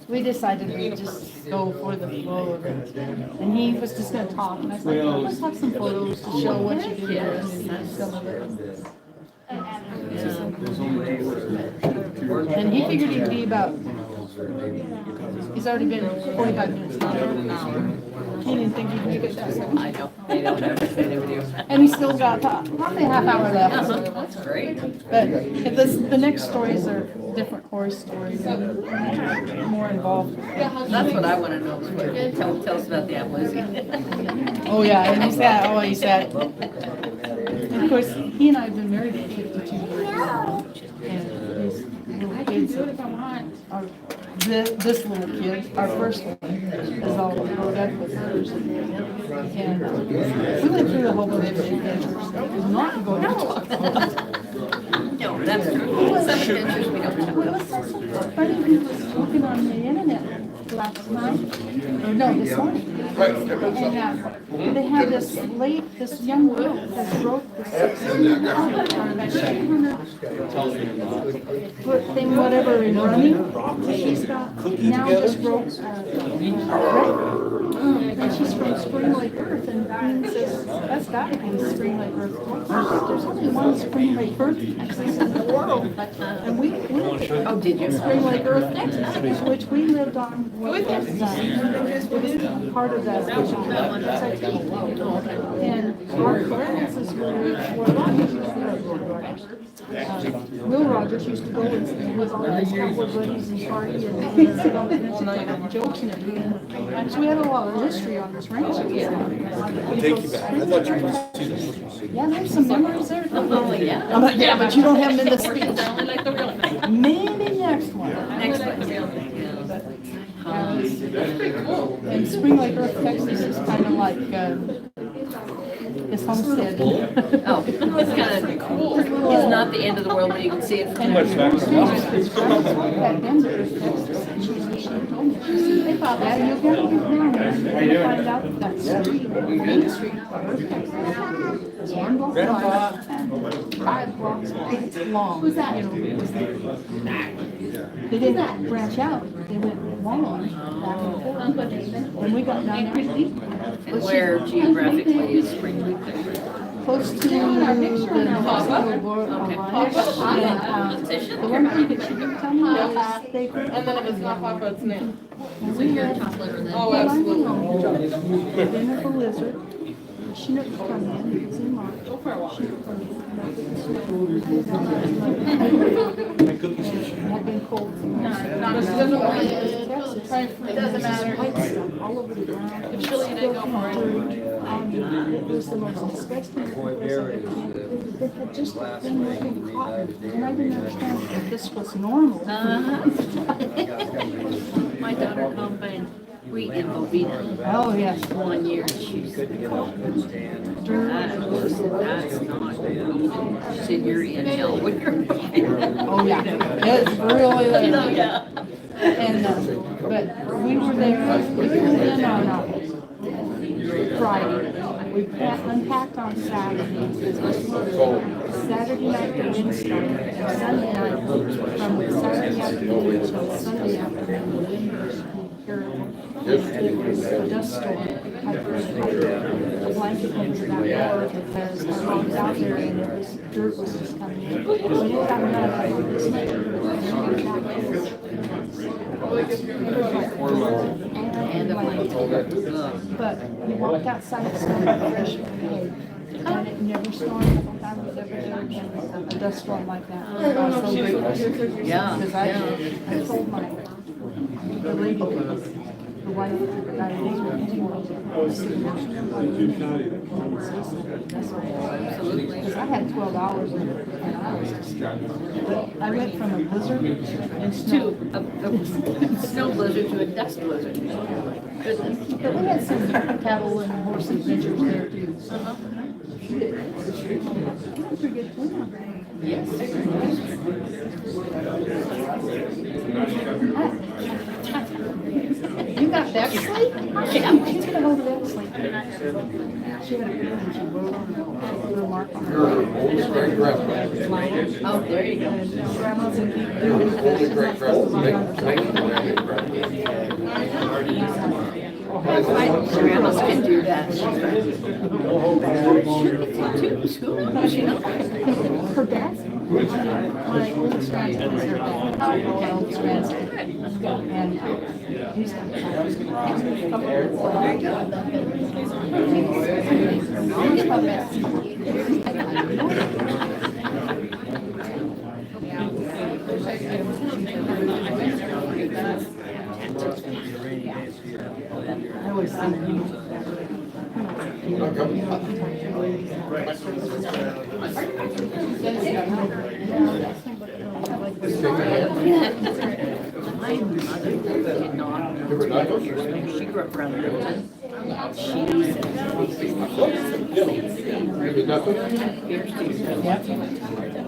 [SPEAKER 8] we decided we'd just go for the flow of it. And he was just going to talk. And I was like, well, let's have some photos to show what you did and some of it. And he figured he'd be about, he's already been 45 minutes now. He didn't think he'd make it that long.
[SPEAKER 2] I know, they don't ever say they would do.
[SPEAKER 8] And he's still got probably a half hour left.
[SPEAKER 2] That's great.
[SPEAKER 8] But the next stories are different horse stories and more involved.
[SPEAKER 2] That's what I want to know. Is what, tell us about the Appalachian.
[SPEAKER 8] Oh yeah, and he's that. And of course, he and I have been married for 52 years. And his little kids are this little kid, our first one, is all grown up with hers. And we went through a whole bunch of adventures. Not going to talk about.
[SPEAKER 2] No, that's true. Some adventures we don't
[SPEAKER 8] Well,
[SPEAKER 2] know.
[SPEAKER 8] it was so funny, he was looking on the internet last night, or no, this morning. And they had this young girl that broke the 600 thing, whatever, in running. She's got, now just broke, and she's from Spring Lake Earth, and Dean says, that's gotta be Spring Lake Earth. There's only one Spring Lake Earth Texas in the world. And we went to
[SPEAKER 2] Oh, did you?
[SPEAKER 8] Spring Lake Earth, Texas, which we lived on, was part of that. And our friends Will Rogers used to go and with all his cowboy buddies and party and sit on the bench and tell jokes and everything. And so we had a lot of history on this ranch.
[SPEAKER 4] Thank you, Beth. I thought you were going to see this.
[SPEAKER 8] Yeah, there's some memories there.
[SPEAKER 2] Oh, yeah.
[SPEAKER 8] I'm like, yeah, but you don't have them in the speech.
[SPEAKER 2] Only like the real thing.
[SPEAKER 8] Maybe next one.
[SPEAKER 2] Next one.
[SPEAKER 8] And Spring Lake Earth, Texas is kind of like his homestead.
[SPEAKER 2] Oh, it's kind of cool. It's not the end of the world, but you can see it from
[SPEAKER 8] And
[SPEAKER 2] there.
[SPEAKER 8] his had been to Earth, Texas, and she told me, she said, they thought, yeah, you gotta get down there and find out that street, Main Street, Earth, Texas. It's 1 block wide and 5 blocks long. Who's that? They didn't branch out, they went long, back and forth. When we got down there,
[SPEAKER 2] And where geographically is Spring Lake?
[SPEAKER 8] close to the Newcastle border. The one thing that she didn't tell me was they.
[SPEAKER 6] And then it was not Papa, it's Nick.
[SPEAKER 8] Oh, absolutely. Dinner for Lizard. Chinook was coming in, it's in March. Go for a walk. Had been cold. It doesn't matter. All over the ground. If chilly, you didn't go for it. It was the most disgusting place I've ever seen. They had just been making cotton, and I didn't understand that this was normal.
[SPEAKER 2] My daughter combined wheat and bovine.
[SPEAKER 8] Oh, yes.
[SPEAKER 2] 1 year, she's that's not. She said, you're in hell when you're.
[SPEAKER 8] Oh, yeah. It's really late.
[SPEAKER 2] Oh, yeah.
[SPEAKER 8] And, but we were there, we flew in on Friday. We unpacked on Saturday. Saturday night the wind started, and Sunday night, from Saturday afternoon until Sunday afternoon, the wind was terrible. It was a dust storm. I put a blanket over that door because I was out there and there was dirt was just coming in. But it got mud on this night. And a blanket. But we walked outside, it started fresh day. And it never stormed. I was ever there again, a dust storm like that. I was so grateful.
[SPEAKER 2] Yeah,
[SPEAKER 8] Because I told the lady, the wife of the guy because I had 12 hours and I was just, but I went from a blizzard and snow.
[SPEAKER 2] A snow blizzard to a dust blizzard. Goodness.
[SPEAKER 8] But we had some cattle and horse adventures there too. Pretty good turnout.
[SPEAKER 2] Yes.
[SPEAKER 8] You got that sleep? Yeah, she's gonna hold that sleep. She had a good one, she wrote on a little mark on her.
[SPEAKER 2] Oh, there you go.
[SPEAKER 8] And grandma's in
[SPEAKER 2] Grandmas can do that. She knows.
[SPEAKER 8] her dad's, my oldest grandson is her dad, my oldest grandson. And he's got a couple I always think
[SPEAKER 2] My mother did not. She grew up around Milton.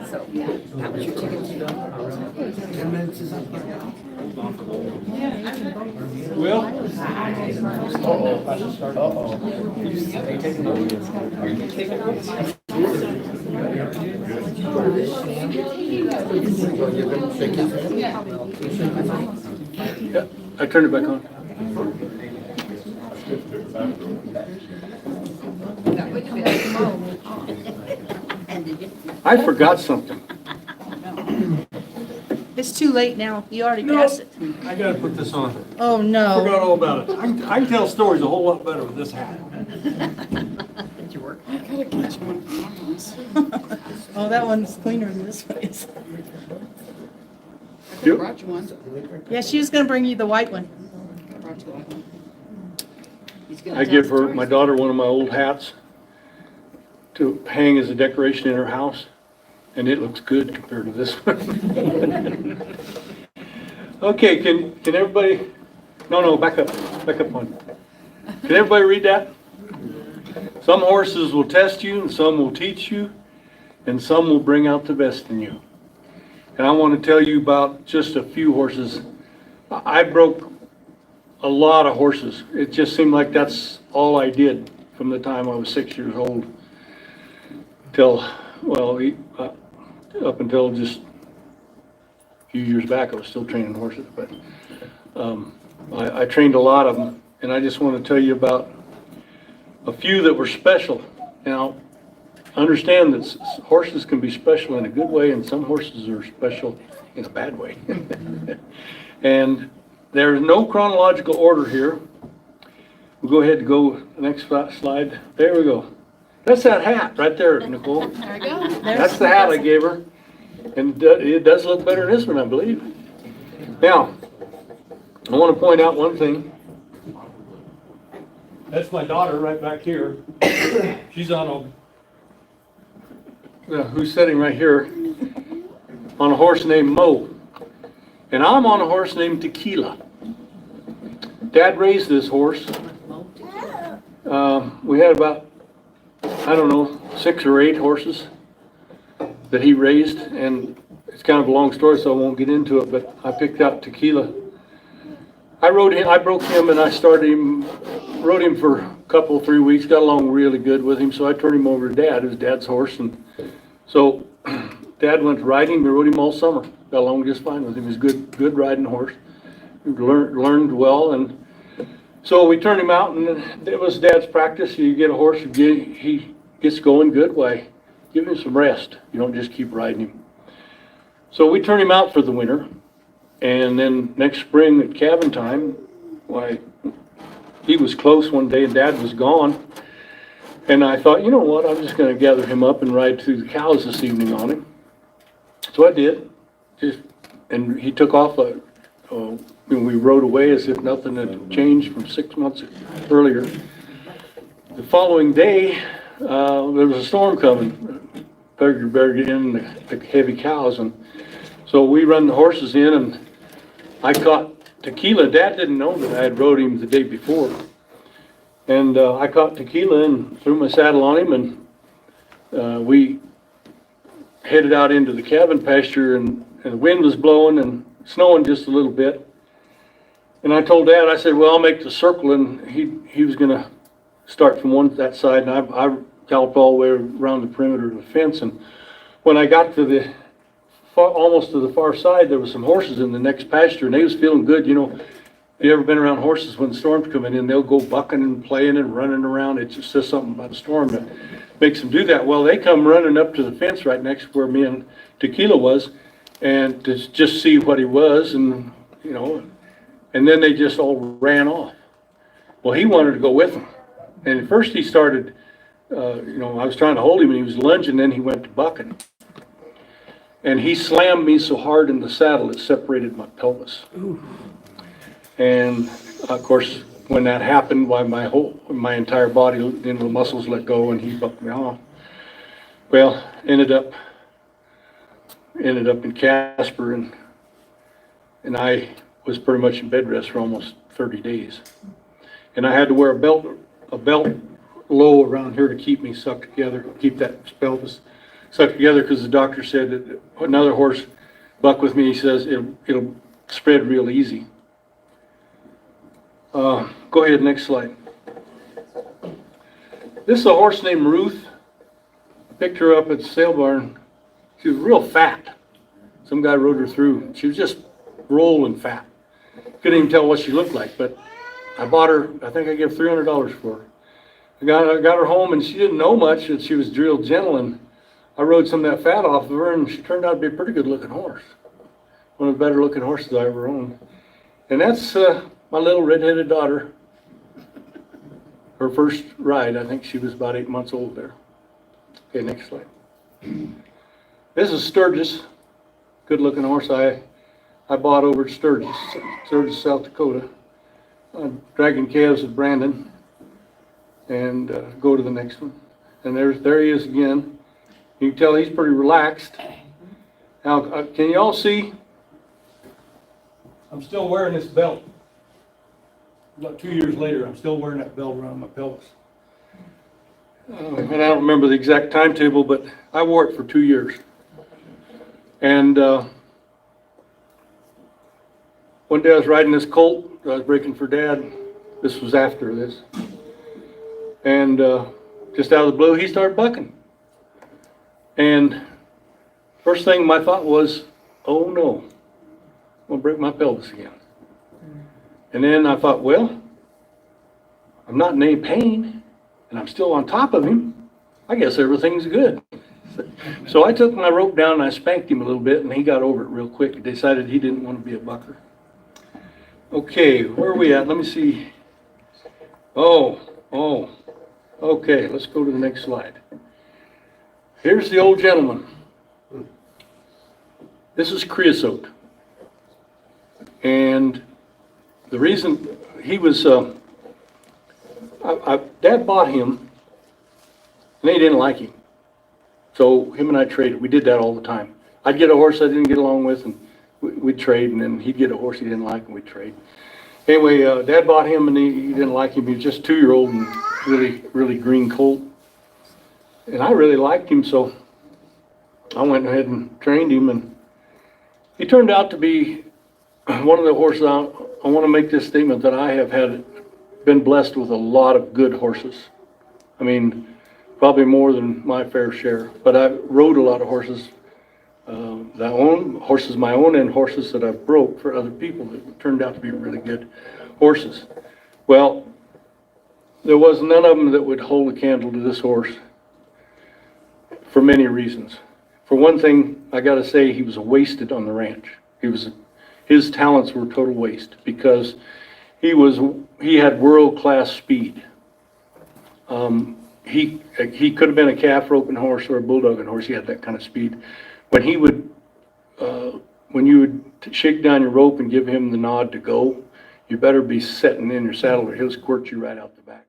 [SPEAKER 2] So, that was your ticket to go.
[SPEAKER 4] 10 minutes is up.
[SPEAKER 1] Well,
[SPEAKER 3] Yeah, I turned it back on. I forgot something.
[SPEAKER 8] It's too late now. You already passed it.
[SPEAKER 1] I gotta put this on.
[SPEAKER 8] Oh,
[SPEAKER 1] Forgot
[SPEAKER 8] no.
[SPEAKER 1] all about it. I can tell stories a whole lot better with this hat.
[SPEAKER 2] Did you work?
[SPEAKER 8] Oh, that one's cleaner than this one is.
[SPEAKER 3] Yep.
[SPEAKER 6] Brought you one.
[SPEAKER 8] Yeah, she was gonna bring you the white one.
[SPEAKER 6] Brought you one.
[SPEAKER 2] He's gonna
[SPEAKER 3] I
[SPEAKER 2] tell
[SPEAKER 3] give her,
[SPEAKER 2] stories.
[SPEAKER 3] my daughter, one of my old hats to hang as a decoration in her house, and it looks good compared to this one. Okay, can everybody, no, back up one. Can everybody read that? Some horses will test you, and some will teach you, and some will bring out the best in you. And I want to tell you about just a few horses. I broke a lot of horses. It just seemed like that's all I did from the time I was 6 years old till, well, up until just a few years back. I was still training horses, but I trained a lot of them, and I just want to tell you about a few that were special. Now, understand that horses can be special in a good way, and some horses are special in a bad way. And there's no chronological order here. We'll go ahead and go next slide. There we go. That's that hat right there, Nicole.
[SPEAKER 6] There we go.
[SPEAKER 3] That's the hat I gave her. And it does look better than this one, I believe. Now, I want to point out one thing. That's my daughter right back here. She's on who's sitting right here on a horse named Mo. And I'm on a horse named Tequila. Dad raised this horse. We had about, I don't know, 6 or 8 horses that he raised, and it's kind of a long story, so I won't get into it, but I picked out Tequila. I broke him, and I rode him for a couple, 3 weeks, got along really good with him, so I turned him over to Dad. It was Dad's horse, and so Dad went riding. We rode him all summer. Got along just fine with him. He was a good riding horse. He learned well, and so we turned him out, and it was Dad's practice. You get a horse, he gets going good. Why, give him some rest. You don't just keep riding him. So we turned him out for the winter, and then next spring at calving time, why, he was close one day, and Dad was gone. And I thought, you know what, I'm just going to gather him up and ride through the cows this evening on him. So I did. And he took off. We rode away as if nothing had changed from 6 months earlier. The following day, there was a storm coming. Better get in the heavy cows. And so we run the horses in, and I caught Tequila. Dad didn't know that I had rode him the day before. And I caught Tequila and threw my saddle on him, and we headed out into the calving pasture, and the wind was blowing and snowing just a little bit. And I told Dad, I said, well, I'll make the circle, and he was going to start from that side, and I galloped all the way around the perimeter of the fence. And when I got to almost to the far side, there was some horses in the next pasture, and they was feeling good. You know, you ever been around horses when storms coming in? They'll go bucking and playing and running around. It just says something about a storm that makes them do that. Well, they come running up to the fence right next to where me and Tequila was, and to just see what he was, and you know, and then they just all ran off. Well, he wanted to go with them, and at first he started, you know, I was trying to hold him, and he was lunging, then he went to bucking, and he slammed me so hard in the saddle it separated my pelvis. Ooh. And of course, when that happened, why my entire body, then the muscles let go, and he bucked me off. Well, ended up in Casper, and I was pretty much in bed rest for almost 30 days. And I had to wear a belt low around here to keep me sucked together, keep that pelvis sucked together, because the doctor said that another horse buck with me, he says it'll spread real easy. Go ahead, next slide. This is a horse named Ruth. I picked her up at the sale barn. She was real fat. Some guy rode her through. She was just rolling fat. Couldn't even tell what she looked like, but I bought her, I think I gave $300 for her. I got her home, and she didn't know much, and she was real gentle, and I rode some of that fat off of her, and she turned out to be a pretty good looking horse. One of the better looking horses I ever owned. And that's my little redheaded daughter. Her first ride, I think she was about 8 months old there. Okay, next slide. This is Sturgis, good looking horse I bought over at Sturgis, South Dakota. Dragging calves with Brandon. And go to the next one. And there he is again. You can tell he's pretty relaxed. Now, can you all see? I'm still wearing this belt. About 2 years later, I'm still wearing that belt around my pelvis. And I don't remember the exact timetable, but I wore it for 2 years. And one day I was riding this colt. I was breaking for Dad. This was after this. And just out of the blue, he started bucking. And first thing my thought was, oh no, I'm gonna break my pelvis again. And then I thought, well, I'm not in any pain, and I'm still on top of him. I guess everything's good. So I took my rope down and I spanked him a little bit, and he got over it real quick and decided he didn't want to be a bucker. Okay, where are we at? Let me see. Oh, okay, let's go to the next slide. Here's the old gentleman. This is creosote. And the reason he was, Dad bought him, and they didn't like him. So him and I traded. We did that all the time. I'd get a horse I didn't get along with, and we'd trade, and then he'd get a horse he didn't like, and we'd trade. Anyway, Dad bought him, and he didn't like him. He was just 2-year-old and really green colt. And I really liked him, so I went ahead and trained him, and he turned out to be one of the horses. I want to make this statement that I have been blessed with a lot of good horses. I mean, probably more than my fair share, but I rode a lot of horses that I own, horses my own, and horses that I've broke for other people that turned out to be really good horses. Well, there was none of them that would hold a candle to this horse for many reasons. For one thing, I got to say he was wasted on the ranch. His talents were total waste because he had world-class speed. He could have been a calf roping horse or a bulldogging horse. He had that kind of speed. When you would shake down your rope and give him the nod to go, you better be setting in your saddle or he'll squirt you right out the back.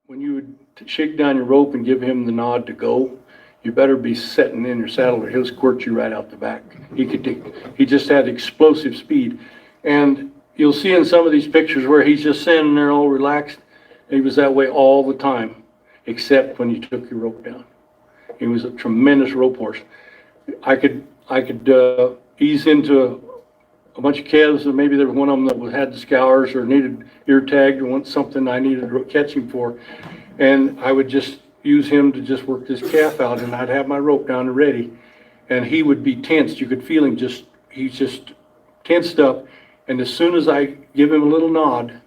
[SPEAKER 3] When you would shake down your rope and give him the nod to go, you better be setting in your saddle or he'll squirt you right out the back. He just had explosive speed. And you'll see in some of these pictures where he's just standing there all relaxed. He was that way all the time, except when you took your rope down. He was a tremendous rope horse. I could ease into a bunch of calves, and maybe there was one of them that had the scours or needed ear tagged or want something I needed to catch him for. And I would just use him to just work this calf out, and I'd have my rope down and ready. And he would be tensed. You could feel him he's just tensed up. And as soon as I give him a little nod,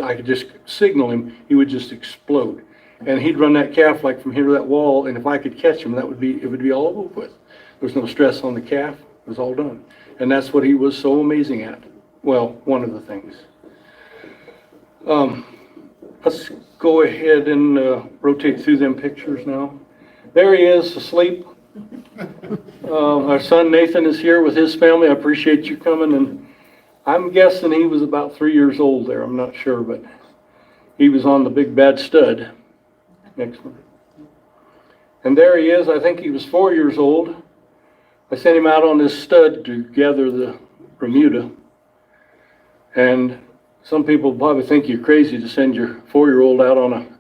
[SPEAKER 3] I could just signal him, he would just explode. And he'd run that calf like from here to that wall, and if I could catch him, it would be all over with. There was no stress on the calf, it was all done. And that's what he was so amazing at. Well, one of the things. Let's go ahead and rotate through them pictures now. There he is, asleep. Our son Nathan is here with his family. I appreciate you coming, and I'm guessing he was about 3 years old there, I'm not sure, but he was on the big bad stud. Next one. And there he is, I think he was 4 years old. I sent him out on this stud to gather the Bermuda. And some people probably think you're crazy to send your 4-year-old out on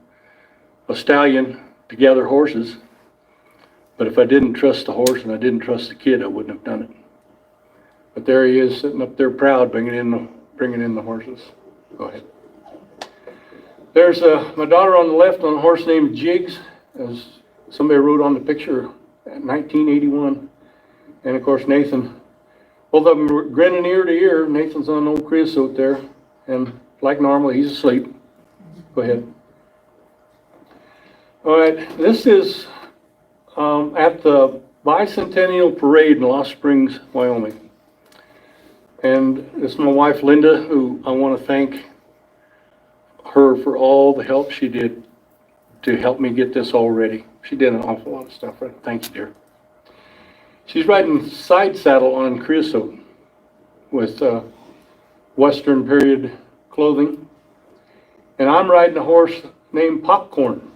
[SPEAKER 3] a stallion to gather horses. But if I didn't trust the horse and I didn't trust the kid, I wouldn't have done it. But there he is, sitting up there proud, bringing in the horses. Go ahead. There's my daughter on the left on a horse named Jigs, as somebody wrote on the picture, 1981. And of course Nathan, both of them were grinning ear to ear. Nathan's on old creosote there, and like normal, he's asleep. Go ahead. All right, this is at the Bicentennial Parade in Lost Springs, Wyoming. And it's my wife Linda, who I want to thank her for all the help she did to help me get this all ready. She did an awful lot of stuff. Right? Thank you, dear. She's riding side saddle on creosote with Western period clothing. And I'm riding a horse named Popcorn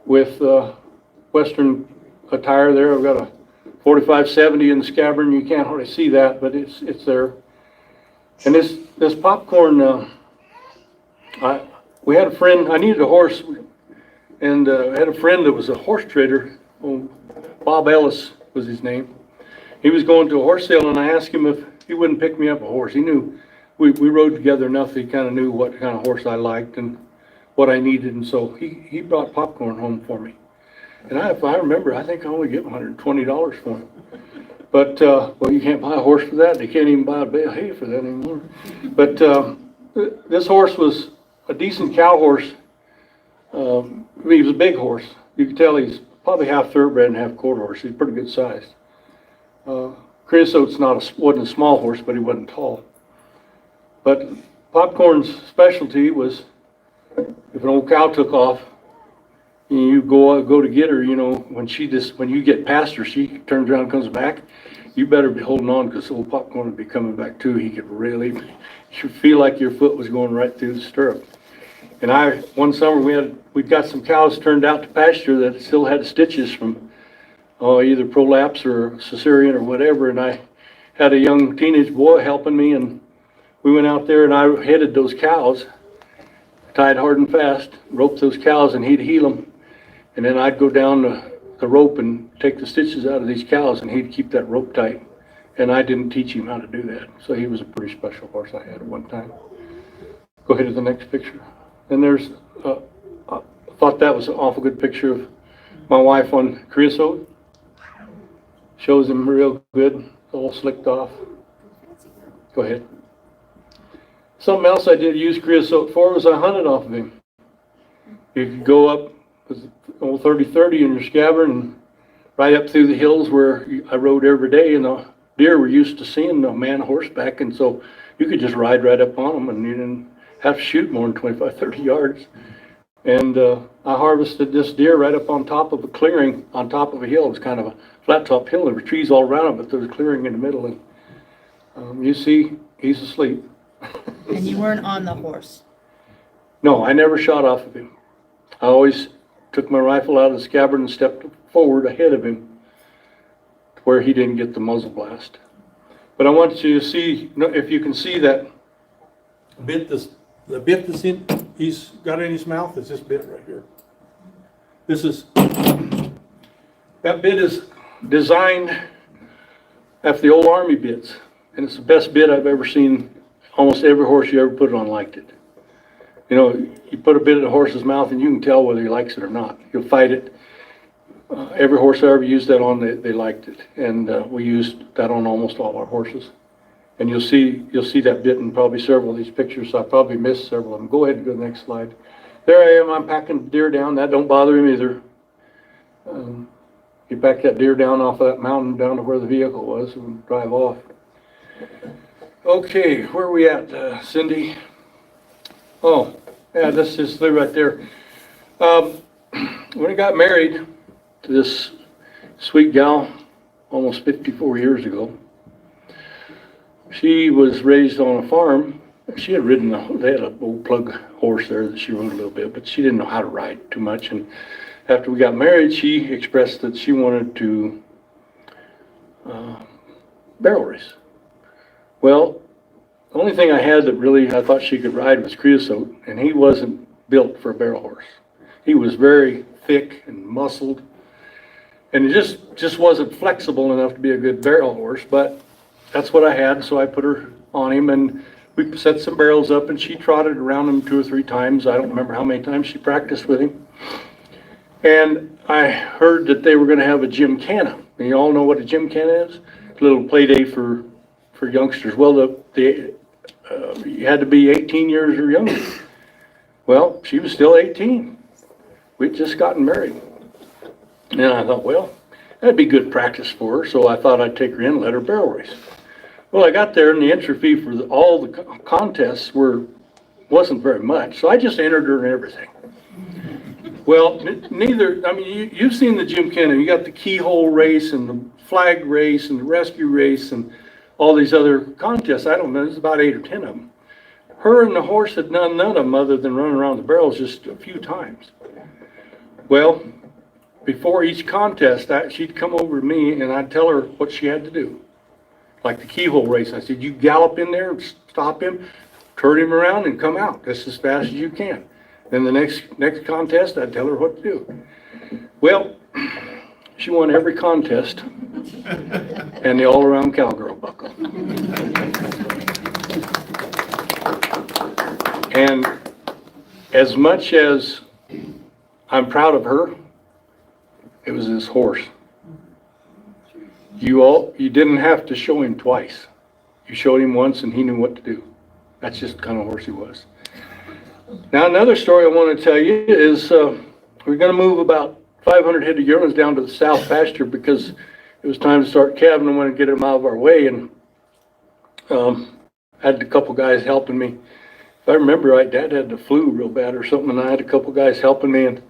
[SPEAKER 3] with Western attire there. I've got a 45-70 in the scabbard, and you can't hardly see that, but it's there. And this Popcorn, we had a friend, I needed a horse, and I had a friend that was a horse trader. Bob Ellis was his name. He was going to a horse sale, and I asked him if he wouldn't pick me up a horse. He knew, we rode together enough that he kind of knew what kind of horse I liked and what I needed, and so he brought Popcorn home for me. And if I remember, I think I only gave $120 for him. But, well, you can't buy a horse for that. They can't even buy a bale of hay for that anymore. But this horse was a decent cow horse. He was a big horse. You could tell he's probably half thoroughbred and half quarter horse. He's pretty good sized. Creosote's wasn't a small horse, but he wasn't tall. But Popcorn's specialty was if an old cow took off, and you go to get her, you know, when you get past her, she turns around and comes back. You better be holding on, because old Popcorn would be coming back too. He could really, you feel like your foot was going right through the stirrup. And one summer we'd got some cows turned out to pasture that still had stitches from either prolapse or cesarean or whatever. And I had a young teenage boy helping me, and we went out there and I headed those cows, tied hard and fast, roped those cows, and he'd heel them. And then I'd go down the rope and take the stitches out of these cows, and he'd keep that rope tight. And I didn't teach him how to do that. So he was a pretty special horse I had at one time. Go ahead to the next picture. And there's, I thought that was an awful good picture of my wife on creosote. Shows him real good, all slicked off. Go ahead. Something else I did use creosote for was I hunted off of him. You could go up with old 30-30 in your scabbard and right up through the hills where I rode every day, and the deer were used to seeing a man horseback, and so you could just ride right up on them and you didn't have to shoot more than 25-30 yards. And I harvested this deer right up on top of a clearing on top of a hill. It was kind of a flat top hill. There were trees all around it, but there was a clearing in the middle, and you see he's asleep.
[SPEAKER 2] And you weren't on the horse?
[SPEAKER 3] No, I never shot off of him. I always took my rifle out of the scabbard and stepped forward ahead of him where he didn't get the muzzle blast. But I want you to see, if you can see that bit, the bit he's got in his mouth is this bit right here. That bit is designed after the old Army bits, and it's the best bit I've ever seen. Almost every horse you ever put it on liked it. You know, you put a bit in a horse's mouth and you can tell whether he likes it or not. He'll fight it. Every horse I ever used that on, they liked it. And we used that on almost all our horses. And you'll see that bit in probably several of these pictures. So I probably missed several of them. Go ahead and go to the next slide. There I am, I'm packing deer down. That don't bother him either. You pack that deer down off of that mountain down to where the vehicle was and drive off. Okay, where are we at, Cindy? Oh, yeah, this is right there. When I got married to this sweet gal almost 54 years ago, She was raised on a farm. She had ridden, they had an old plug horse there that she rode a little bit, but she didn't know how to ride too much. And after we got married, she expressed that she wanted to barrel race. Well, the only thing I had that really I thought she could ride was Creosote, and he wasn't built for a barrel horse. He was very thick and muscled, and it just wasn't flexible enough to be a good barrel horse, but that's what I had, so I put her on him, and we set some barrels up, and she trotted around him 2 or 3 times. I don't remember how many times she practiced with him. And I heard that they were going to have a gymkhana. And you all know what a gymkhana is? It's a little play day for youngsters. Well, you had to be 18 years or younger. Well, she was still 18. We'd just gotten married. And I thought, well, that'd be good practice for her. So I thought I'd take her in and let her barrel race. Well, I got there, and the entry fee for all the contests wasn't very much. So I just entered her in everything. Well, you've seen the gymkhana. You got the keyhole race and the flag race and the rescue race and all these other contests. I don't know, there's about 8 or 10 of them. Her and the horse had done none of them other than running around the barrels just a few times. Well, before each contest, she'd come over to me and I'd tell her what she had to do. Like the keyhole race, I said, you gallop in there, stop him, turn him around and come out just as fast as you can. Then the next contest, I'd tell her what to do. Well, she won every contest and the all-around cowgirl buckle. And as much as I'm proud of her, it was this horse. You didn't have to show him twice. You showed him once and he knew what to do. That's just the kind of horse he was. Now another story I want to tell you is we're going to move about 500 head of yearlings down to the south pasture because it was time to start calving. I wanted to get them out of our way, and I had a couple guys helping me. If I remember right, Dad had the flu real bad or something, and I had a couple guys helping me, and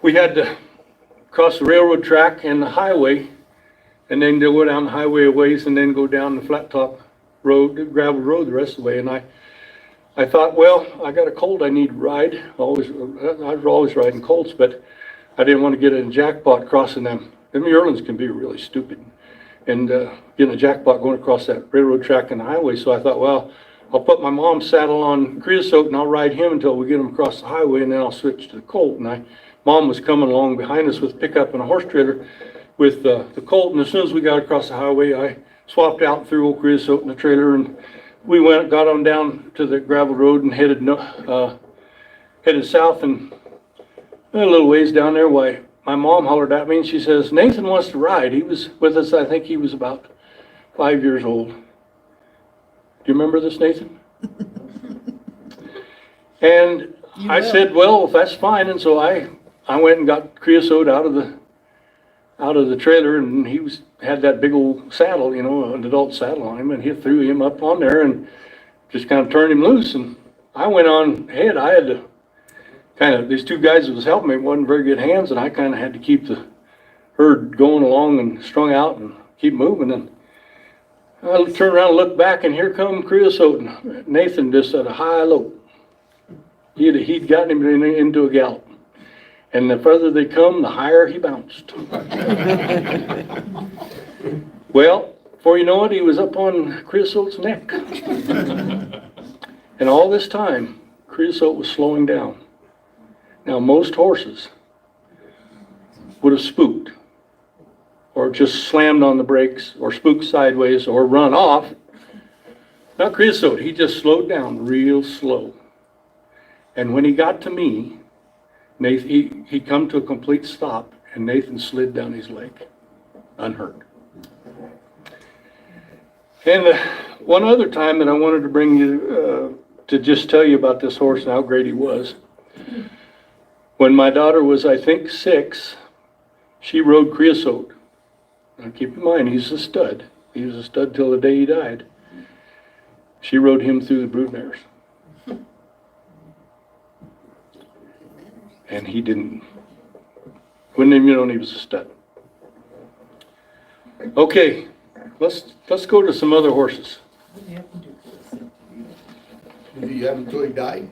[SPEAKER 3] we had to cross the railroad track and the highway, and then go down the highway a ways and then go down the flat top road, the gravel road the rest of the way. And I thought, well, I got a colt I need to ride. I was always riding colts, but I didn't want to get in a jackpot crossing them. Them yearlings can be really stupid. And getting a jackpot going across that railroad track and the highway. So I thought, well, I'll put my mom's saddle on Creosote and I'll ride him until we get him across the highway, and then I'll switch to the colt. And Mom was coming along behind us with a pickup and a horse trailer with the colt, and as soon as we got across the highway, I swapped out and threw old Creosote in the trailer, and we got on down to the gravel road and headed south, and a little ways down there, why, my mom hollered at me and she says, Nathan wants to ride. He was with us, I think he was about 5 years old. Do you remember this, Nathan? And I said, well, if that's fine. And so I went and got Creosote out of the trailer, and he had that big old saddle, you know, an adult saddle on him, and he threw him up on there and just kind of turned him loose. And I went on ahead. I had to these 2 guys that was helping me wasn't very good hands, and I kind of had to keep the herd going along and strung out and keep moving. And I turned around and looked back, and here come Creosote and Nathan just at a high lope. He'd gotten him into a gallop. And the further they come, the higher he bounced. Well, before you know it, he was up on Creosote's neck. And all this time, Creosote was slowing down. Now, most horses would have spooked, or just slammed on the brakes, or spooked sideways, or run off. Now, Creosote, he just slowed down real slow. And when he got to me, Nathan, he come to a complete stop, and Nathan slid down his leg, unhurt. And one other time that I wanted to bring you, to just tell you about this horse and how great he was. When my daughter was, I think, 6, she rode Creosote. Now keep in mind, he's a stud. He was a stud till the day he died. She rode him through the broodmares. And he wouldn't even know he was a stud. Okay, let's go to some other horses.
[SPEAKER 4] Did you have him until he died?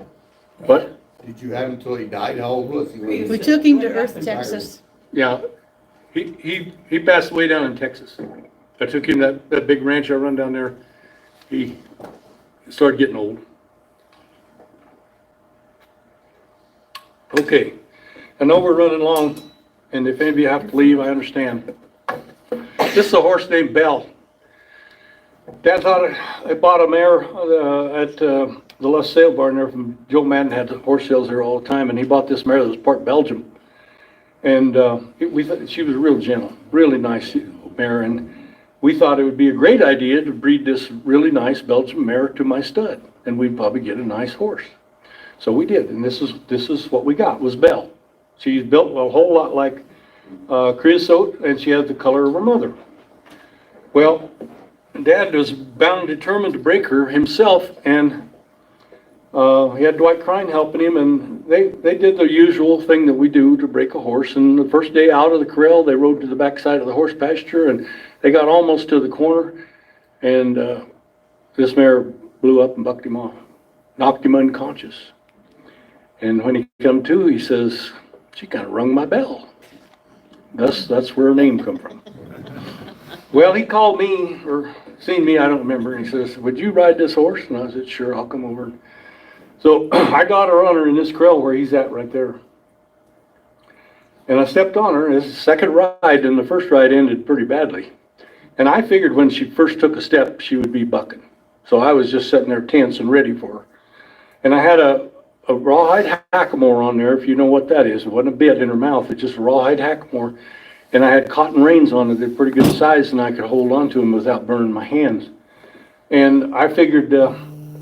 [SPEAKER 3] What?
[SPEAKER 4] Did you have him until he died? How old was he?
[SPEAKER 6] We took him to Earth, Texas.
[SPEAKER 3] Yeah, he passed away down in Texas. I took him that big ranch I run down there. He started getting old. Okay, I know we're running long, and if any of you have to leave, I understand. This is a horse named Belle. Dad thought I bought a mare at the Les Sale Barn there from Joe Madden, had the horse sales there all the time, and he bought this mare that was part Belgium. And we thought she was real gentle, really nice mare, and we thought it would be a great idea to breed this really nice Belgian mare to my stud, and we'd probably get a nice horse. So we did, and this is what we got, was Belle. She's built a whole lot like creosote, and she has the color of her mother. Well, Dad was bound and determined to break her himself, and he had Dwight Crine helping him, and they did the usual thing that we do to break a horse. And the first day out of the corral, they rode to the backside of the horse pasture, and they got almost to the corner, and this mare blew up and bucked him off, knocked him unconscious. And when he come to, he says, "She kind of rung my bell." That's where her name come from. Well, he called me, or seen me, I don't remember, and he says, "Would you ride this horse?" And I said, "Sure, I'll come over." So I got her on her in this corral where he's at right there. And I stepped on her, and it's the second ride, and the first ride ended pretty badly. And I figured when she first took a step, she would be bucking. So I was just sitting there tense and ready for her. And I had a rawhide hackamore on there, if you know what that is. It wasn't a bit in her mouth, it's just a rawhide hackamore. And I had cotton reins on it, they're pretty good size, and I could hold on to them without burning my hands. And I figured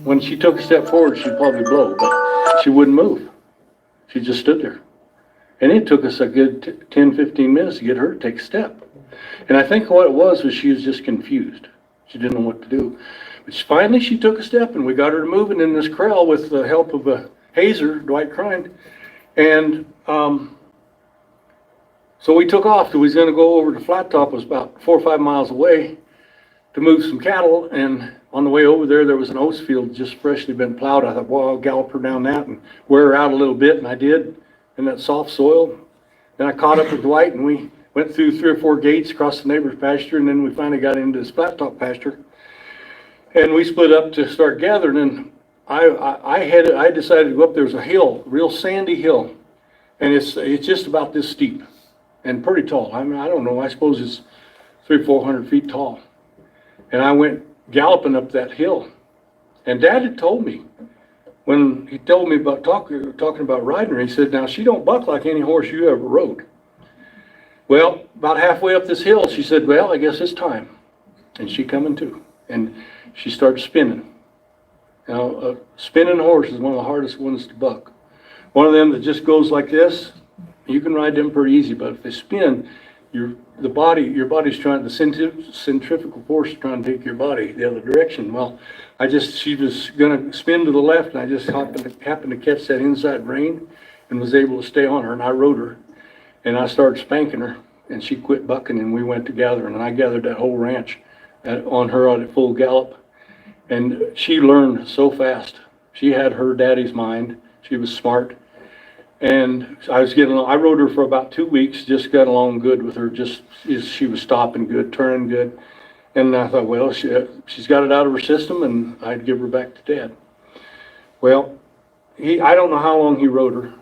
[SPEAKER 3] when she took a step forward, she'd probably blow, but she wouldn't move. She just stood there. And it took us a good 10, 15 minutes to get her to take a step. And I think what it was she was just confused. She didn't know what to do. But finally she took a step, and we got her to moving in this corral with the help of a hazer, Dwight Crine. And so we took off. We was going to go over to Flat Top, it was about 4 or 5 miles away, to move some cattle. And on the way over there, there was an oats field just freshly been plowed. I thought, well, I'll gallop her down that and wear her out a little bit, and I did, in that soft soil. Then I caught up with Dwight, and we went through 3 or 4 gates across the neighbor's pasture, and then we finally got into this Flat Top pasture. And we split up to start gathering, and I decided to go up. There's a hill, real sandy hill, and it's just about this steep and pretty tall. I mean, I don't know, I suppose it's 300 or 400 feet tall. And I went galloping up that hill. And Dad had told me, when he told me about talking about riding her, he said, "Now, she don't buck like any horse you ever rode." Well, about halfway up this hill, she said, "Well, I guess it's time." And she coming too. And she started spinning. Now, a spinning horse is one of the hardest ones to buck. One of them that just goes like this, you can ride them pretty easy, but if they spin, your body's trying, the centrifugal force is trying to take your body the other direction. Well, she was gonna spin to the left, and I just happened to catch that inside rein and was able to stay on her, and I rode her, and I started spanking her, and she quit bucking, and we went to gathering, and I gathered that whole ranch on her on a full gallop. And she learned so fast. She had her daddy's mind. She was smart. And I rode her for about 2 weeks, just got along good with her. She was stopping good, turning good. And I thought, well, she's got it out of her system, and I'd give her back to Dad. Well, I don't know how long he rode her,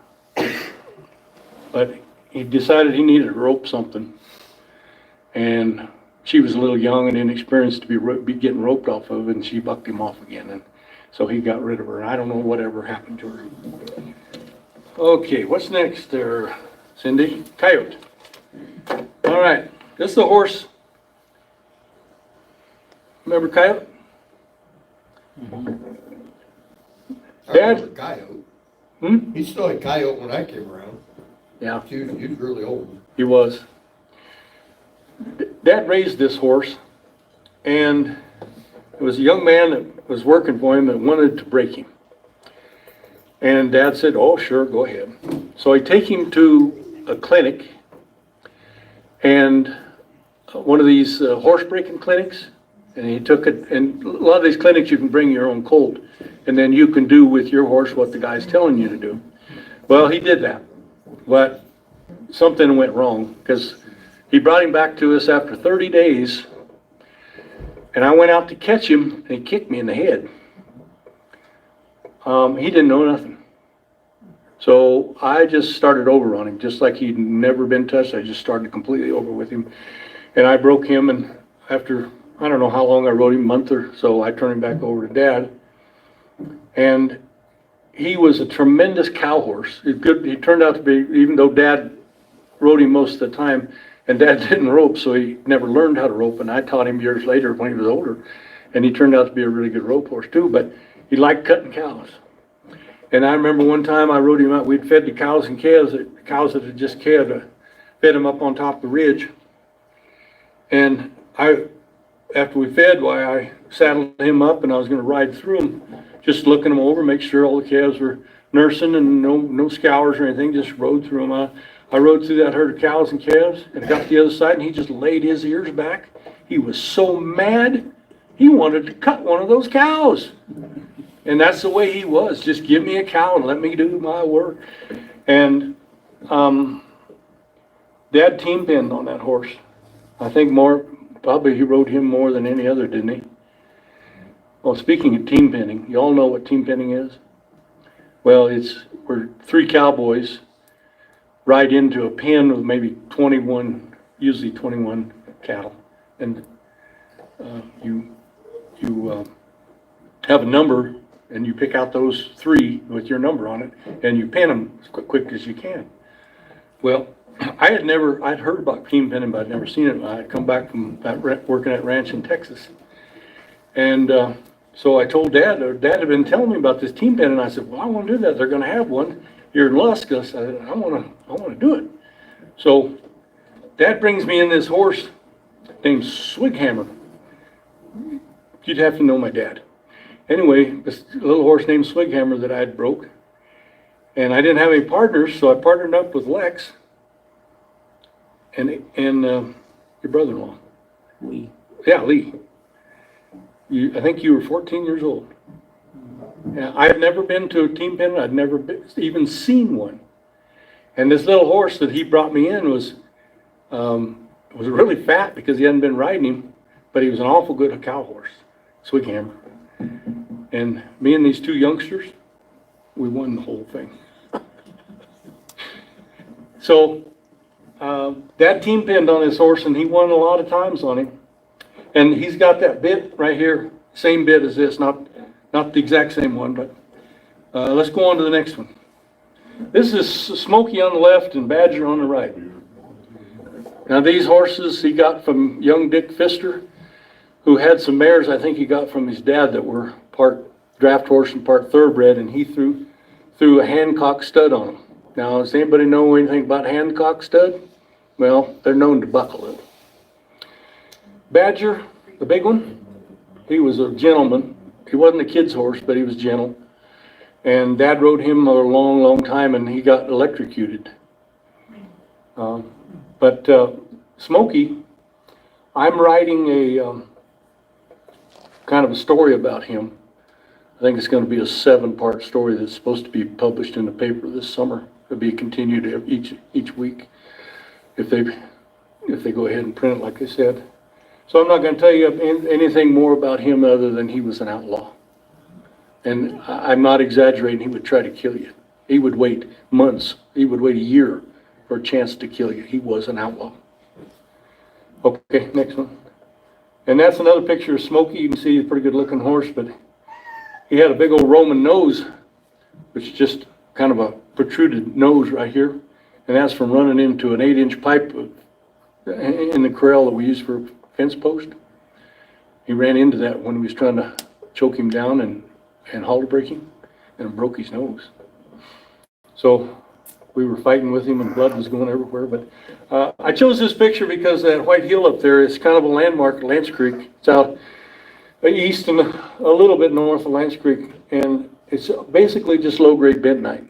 [SPEAKER 3] but he decided he needed to rope something. And she was a little young and inexperienced to be getting roped off of, and she bucked him off again. And so he got rid of her. And I don't know whatever happened to her. Okay, what's next there, Cindy? Coyote. All right, this is the horse. Remember Coyote?
[SPEAKER 4] I
[SPEAKER 3] Dad?
[SPEAKER 4] remember Coyote.
[SPEAKER 3] Hmm?
[SPEAKER 4] He still had Coyote when I came around.
[SPEAKER 3] Yeah,
[SPEAKER 4] He was really old.
[SPEAKER 3] he was. Dad raised this horse, and it was a young man that was working for him that wanted to break him. And Dad said, "Oh, sure, go ahead." So I take him to a clinic, and one of these horse breaking clinics, And he took it, and a lot of these clinics, you can bring your own colt, and then you can do with your horse what the guy's telling you to do. Well, he did that, but something went wrong, because he brought him back to us after 30 days, and I went out to catch him, and he kicked me in the head. He didn't know nothing. So I just started over on him, just like he'd never been touched. I just started completely over with him. And I broke him, and after, I don't know how long I rode him, a month or so, I turned him back over to Dad. And he was a tremendous cow horse. He turned out to be, even though Dad rode him most of the time, and Dad didn't rope, so he never learned how to rope, and I taught him years later when he was older. And he turned out to be a really good rope horse too, but he liked cutting cows. And I remember one time I rode him out, we'd fed the cows and calves, the cows that had just calved, fed him up on top of the ridge. And after we fed, I saddled him up and I was gonna ride through him, just looking them over, make sure all the calves were nursing and no scours or anything, just rode through them. I rode through that herd of cows and calves and got to the other side, and he just laid his ears back. He was so mad, he wanted to cut one of those cows. And that's the way he was. Just give me a cow and let me do my work. And Dad team pinned on that horse. I think probably he rode him more than any other, didn't he? Well, speaking of team pinning, you all know what team pinning is? Well, we're 3 cowboys ride into a pen with maybe 21, usually 21 cattle. And you have a number, and you pick out those 3 with your number on it, and you pin them as quick as you can. Well, I'd heard about team pinning, but I'd never seen it. I'd come back from working at ranch in Texas. And so I told Dad, Dad had been telling me about this team pinning, and I said, well, I want to do that. They're going to have one here in Lusk. I said, I want to do it. So Dad brings me in this horse named Swighammer. You'd have to know my dad. Anyway, this little horse named Swighammer that I'd broke. And I didn't have any partners, so I partnered up with Lex and your brother-in-law.
[SPEAKER 1] Lee.
[SPEAKER 3] Yeah, Lee. I think you were 14 years old. Yeah, I had never been to a team pin. I'd never even seen one. And this little horse that he brought me in was really fat because he hadn't been riding him, but he was an awful good cow horse, Swighammer. And me and these 2 youngsters, we won the whole thing. So Dad team pinned on this horse, and he won a lot of times on him. And he's got that bit right here, same bit as this, not the exact same one, but let's go on to the next one. This is Smokey on the left and Badger on the right. Now these horses he got from young Dick Pfister, who had some mares I think he got from his dad that were part draft horse and part thoroughbred, and he threw a Hancock stud on them. Now, does anybody know anything about Hancock stud? Well, they're known to buckle it. Badger, the big one, he was a gentleman. He wasn't a kid's horse, but he was gentle. And Dad rode him a long, long time, and he got electrocuted. But Smokey, I'm writing a kind of a story about him. I think it's going to be a 7-part story that's supposed to be published in the paper this summer. It'll be continued each week if they go ahead and print it like they said. So I'm not going to tell you anything more about him other than he was an outlaw. And I'm not exaggerating, he would try to kill you. He would wait months, he would wait a year for a chance to kill you. He was an outlaw. Okay, next one. And that's another picture of Smokey. You can see he's a pretty good looking horse, but he had a big old Roman nose, which is just kind of a protruded nose right here. And that's from running into an 8-inch pipe in the corral that we use for a fence post. He ran into that when he was trying to choke him down and halter break him, and broke his nose. So we were fighting with him and blood was going everywhere. But I chose this picture because that white hill up there is kind of a landmark at Lance Creek. It's out east and a little bit north of Lance Creek, and it's basically just low-grade bentonite.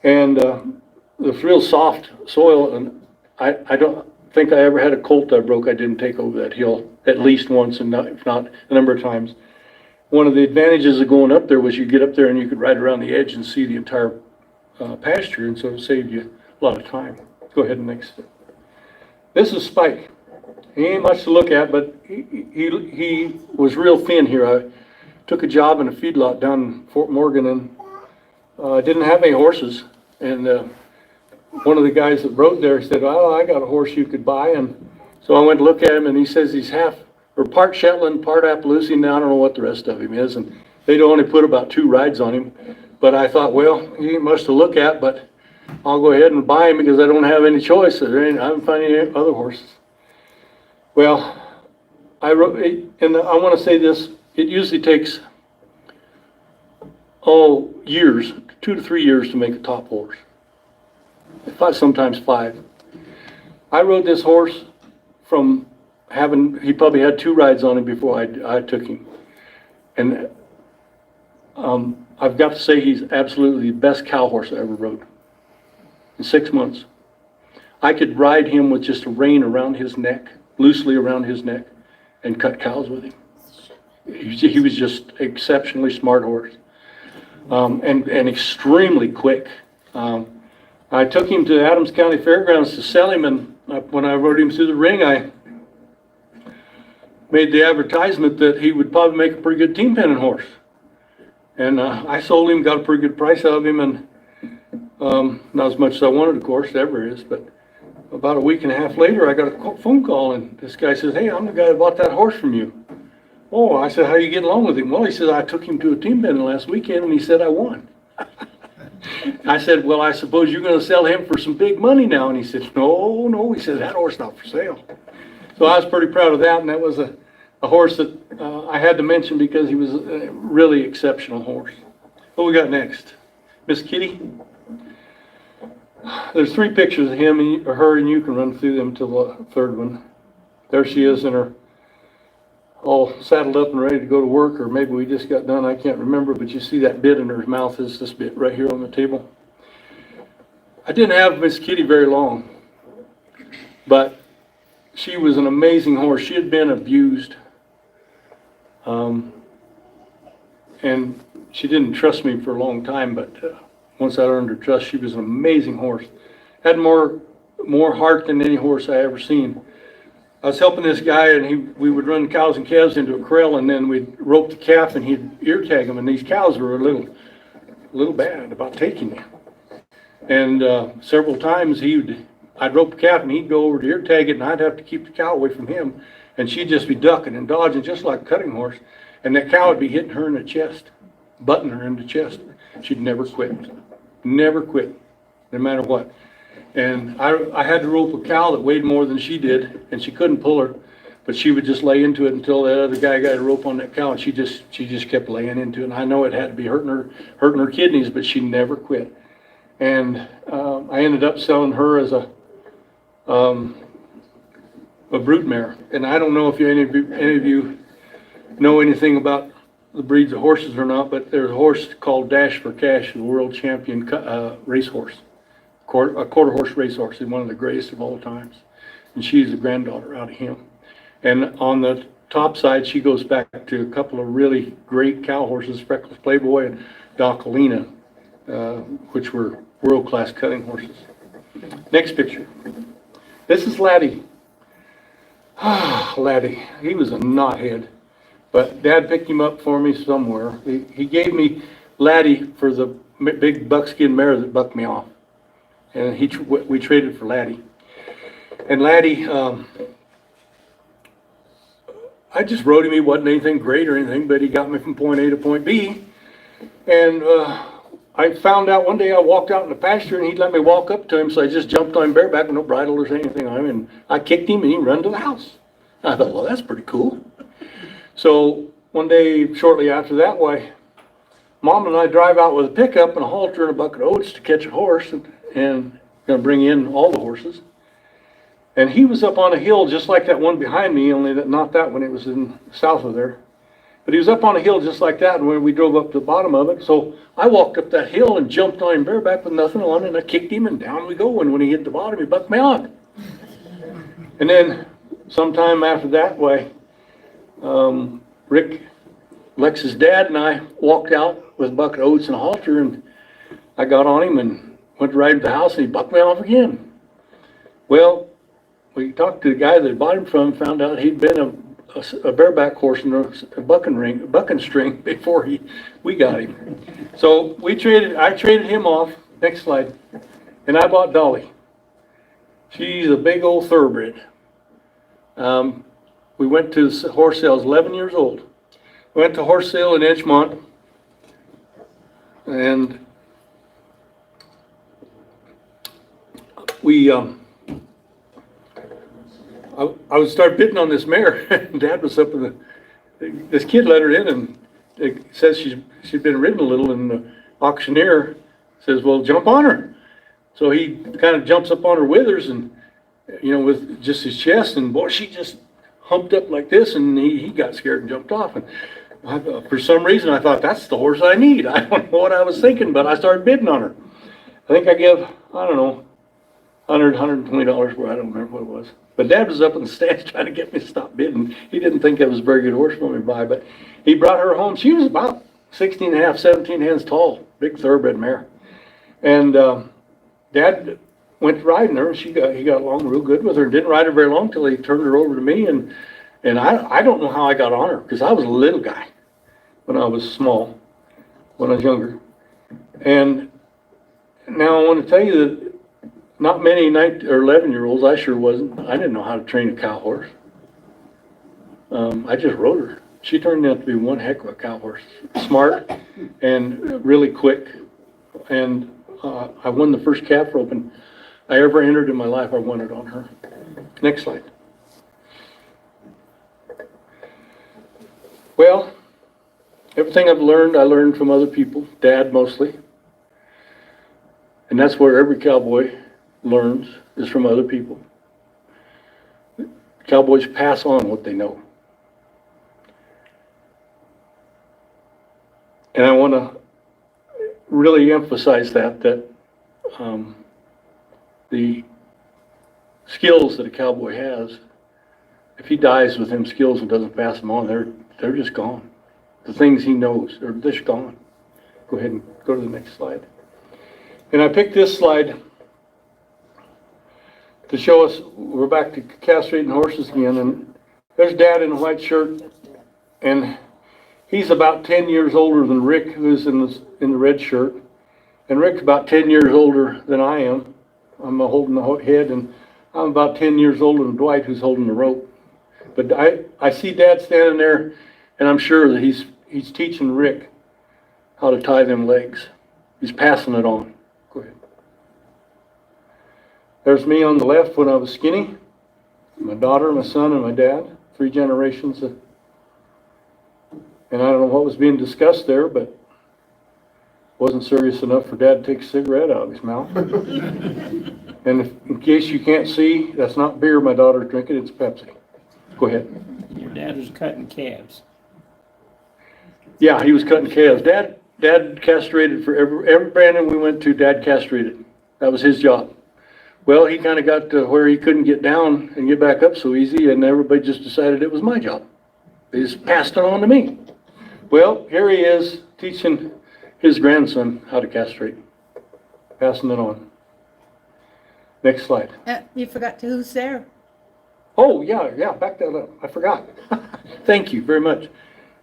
[SPEAKER 3] And the real soft soil, and I don't think I ever had a colt I broke I didn't take over that hill. at least once, and if not a number of times. One of the advantages of going up there was you get up there and you could ride around the edge and see the entire pasture, and so it saved you a lot of time. Go ahead and next. This is Spike. He ain't much to look at, but he was real thin here. I took a job in a feedlot down in Fort Morgan, and didn't have any horses. And one of the guys that rode there said, "Oh, I got a horse you could buy." And so I went to look at him, and he says he's part Shetland, part Appalachian. Now I don't know what the rest of him is, and they'd only put about 2 rides on him. But I thought, well, he ain't much to look at, but I'll go ahead and buy him because I don't have any choice. I haven't found any other horses. Well, I wrote, and I want to say this, it usually takes, years, 2 to 3 years to make a top horse. Sometimes 5. I rode this horse from he probably had 2 rides on him before I took him. And I've got to say he's absolutely the best cow horse I ever rode. In 6 months. I could ride him with just a rein around his neck, loosely around his neck, and cut cows with him. He was just exceptionally smart horse, and extremely quick. I took him to Adams County Fairgrounds to sell him, and when I rode him through the ring, I made the advertisement that he would probably make a pretty good team penning horse. And I sold him, got a pretty good price out of him, and not as much as I wanted, of course, ever is, but about a week and a half later, I got a phone call, and this guy says, "Hey, I'm the guy that bought that horse from you." Oh, I said, "How you getting along with him?" Well, he says, "I took him to a team penning last weekend, and he said I won." I said, "Well, I suppose you're going to sell him for some big money now?" And he said, No. He said, "That horse not for sale." So I was pretty proud of that, and that was a horse that I had to mention because he was a really exceptional horse. What we got next? Miss Kitty? There's 3 pictures of him and her, and you can run through them till the 3rd one. There she is in her, all saddled up and ready to go to work, or maybe we just got done, I can't remember, but you see that bit in her mouth is this bit right here on the table. I didn't have Miss Kitty very long, but she was an amazing horse. She had been abused, and she didn't trust me for a long time, but once I earned her trust, she was an amazing horse. Had more heart than any horse I ever seen. I was helping this guy, and we would run cows and calves into a corral, and then we'd rope the calf, and he'd ear tag them, and these cows were a little bad about taking them. And several times I'd rope the calf, and he'd go over to ear tag it, and I'd have to keep the cow away from him, and she'd just be ducking and dodging just like a cutting horse, and that cow would be hitting her in the chest, butting her in the chest. She'd never quit, no matter what. And I had to rope a cow that weighed more than she did, and she couldn't pull her, but she would just lay into it until the other guy got a rope on that cow, and she just kept laying into it. And I know it had to be hurting her kidneys, but she never quit. And I ended up selling her as a broodmare. And I don't know if any of you know anything about the breeds of horses or not, but there's a horse called Dash for Cash, the world champion racehorse. A quarter horse racehorse, and one of the greatest of all times. And she's the granddaughter out of him. And on the top side, she goes back to a couple of really great cow horses, Freckles Playboy and Docalina, which were world-class cutting horses. Next picture. This is Laddie. Laddie, he was a knothead, but Dad picked him up for me somewhere. He gave me Laddie for the big buckskin mare that bucked me off. And we traded for Laddie. And Laddie, I just rode him. He wasn't anything great or anything, but he got me from point A to point B. And I found out one day I walked out in the pasture, and he'd let me walk up to him, so I just jumped on him bareback with no bridle or anything on him, and I kicked him, and he ran to the house. I thought, well, that's pretty cool. So one day shortly after that, Mom and I drive out with a pickup and a halter and a bucket of oats to catch a horse, and going to bring in all the horses. And he was up on a hill just like that one behind me, only not that one, it was in south of there. But he was up on a hill just like that, and when we drove up to the bottom of it, so I walked up that hill and jumped on him bareback with nothing on, and I kicked him, and down we go. And when he hit the bottom, he bucked me off. And then sometime after that, Rick, Lex's dad, and I walked out with a bucket of oats and a halter, and I got on him and went right to the house, and he bucked me off again. Well, we talked to the guy that bought him from, found out he'd been a bareback horse in a bucking string before we got him. So I traded him off. Next slide. And I bought Dolly. She's a big old thoroughbred. We went to horse sales, 11 years old. We went to horse sale in Edgemont, and I would start bidding on this mare. Dad was up in this kid let her in, and it says she'd been ridden a little, and the auctioneer says, well, jump on her. So he kind of jumps up on her withers, and with just his chest, and boy, she just humped up like this, and he got scared and jumped off. And for some reason, I thought, that's the horse I need. I don't know what I was thinking, but I started bidding on her. I think I give, I don't know, $100, $120 for it. I don't remember what it was. But Dad was up in the stands trying to get me to stop bidding. He didn't think it was a very good horse for me to buy, but he brought her home. She was about 16 and a half, 17 hands tall, big thoroughbred mare. And Dad went riding her, and he got along real good with her, and didn't ride her very long till he turned her over to me. And I don't know how I got on her, because I was a little guy when I was small, when I was younger. And now I want to tell you that not many 9 or 11-year-olds, I sure wasn't, I didn't know how to train a cow horse. I just rode her. She turned out to be one heck of a cow horse. Smart and really quick. And I won the first calf roping I ever entered in my life. I won it on her. Next slide. Well, everything I've learned, I learned from other people, Dad mostly. And that's where every cowboy learns, is from other people. Cowboys pass on what they know. And I want to really emphasize that the skills that a cowboy has, if he dies with them skills and doesn't pass them on, they're just gone. The things he knows, they're just gone. Go ahead and go to the next slide. And I picked this slide to show us, we're back to castrating horses again, and there's Dad in a white shirt, and he's about 10 years older than Rick, who's in the red shirt, and Rick's about 10 years older than I am. I'm holding the head, and I'm about 10 years older than Dwight, who's holding the rope. But I see Dad standing there, and I'm sure that he's teaching Rick how to tie them legs. He's passing it on. Go ahead. There's me on the left when I was skinny. My daughter, my son, and my dad. 3 generations. And I don't know what was being discussed there, but it wasn't serious enough for Dad to take a cigarette out of his mouth. And in case you can't see, that's not beer my daughter's drinking, it's Pepsi. Go ahead.
[SPEAKER 7] Your dad was cutting calves.
[SPEAKER 3] Yeah, he was cutting calves. Dad castrated for every Brandon we went to, Dad castrated. That was his job. Well, he kind of got to where he couldn't get down and get back up so easy, and everybody just decided it was my job. They just passed it on to me. Well, here he is teaching his grandson how to castrate, passing it on. Next slide.
[SPEAKER 6] You forgot to who's there.
[SPEAKER 3] Oh, yeah, back that up. I forgot. Thank you very much.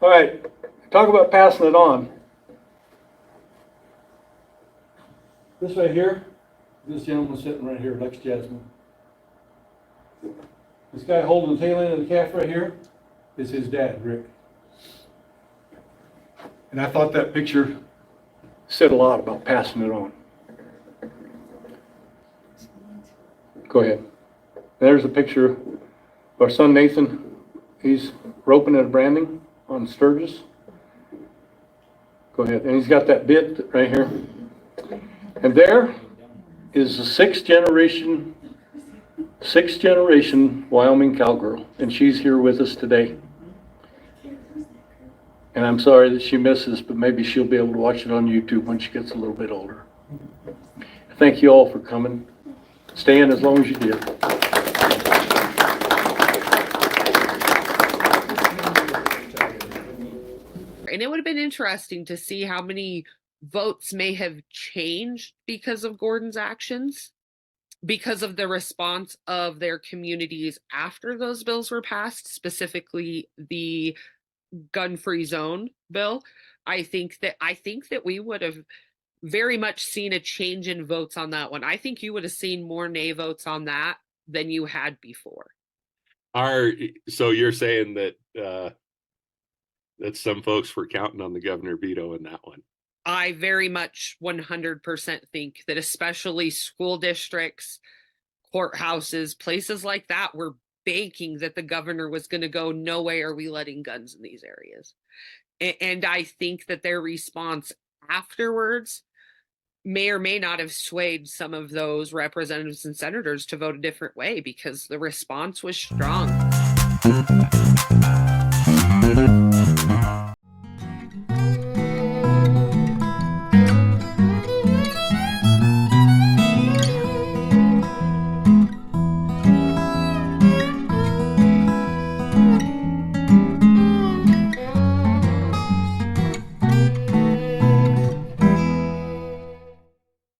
[SPEAKER 3] All right, talk about passing it on. This right here, this gentleman sitting right here, Lex Jasmine. This guy holding the tail end of the calf right here is his dad, Rick. And I thought that picture said a lot about passing it on. Go ahead. There's a picture of our son Nathan. He's roping at a branding on Sturgis. Go ahead. And he's got that bit right here. And there is a sixth generation Wyoming cowgirl. And she's here with us today. And I'm sorry that she misses, but maybe she'll be able to watch it on YouTube when she gets a little bit older. Thank you all for coming. Staying as long as you did.
[SPEAKER 9] And it would have been interesting to see how many votes may have changed because of Gordon's actions, because of the response of their communities after those bills were passed, specifically the gun-free zone bill. I think that we would have very much seen a change in votes on that one. I think you would have seen more nay votes on that than you had before.
[SPEAKER 10] So you're saying that that some folks were counting on the governor veto in that one?
[SPEAKER 9] I very much 100% think that especially school districts, courthouses, places like that were banking that the governor was going to go, no way are we letting guns in these areas. And I think that their response afterwards may or may not have swayed some of those representatives and senators to vote a different way because the response was strong.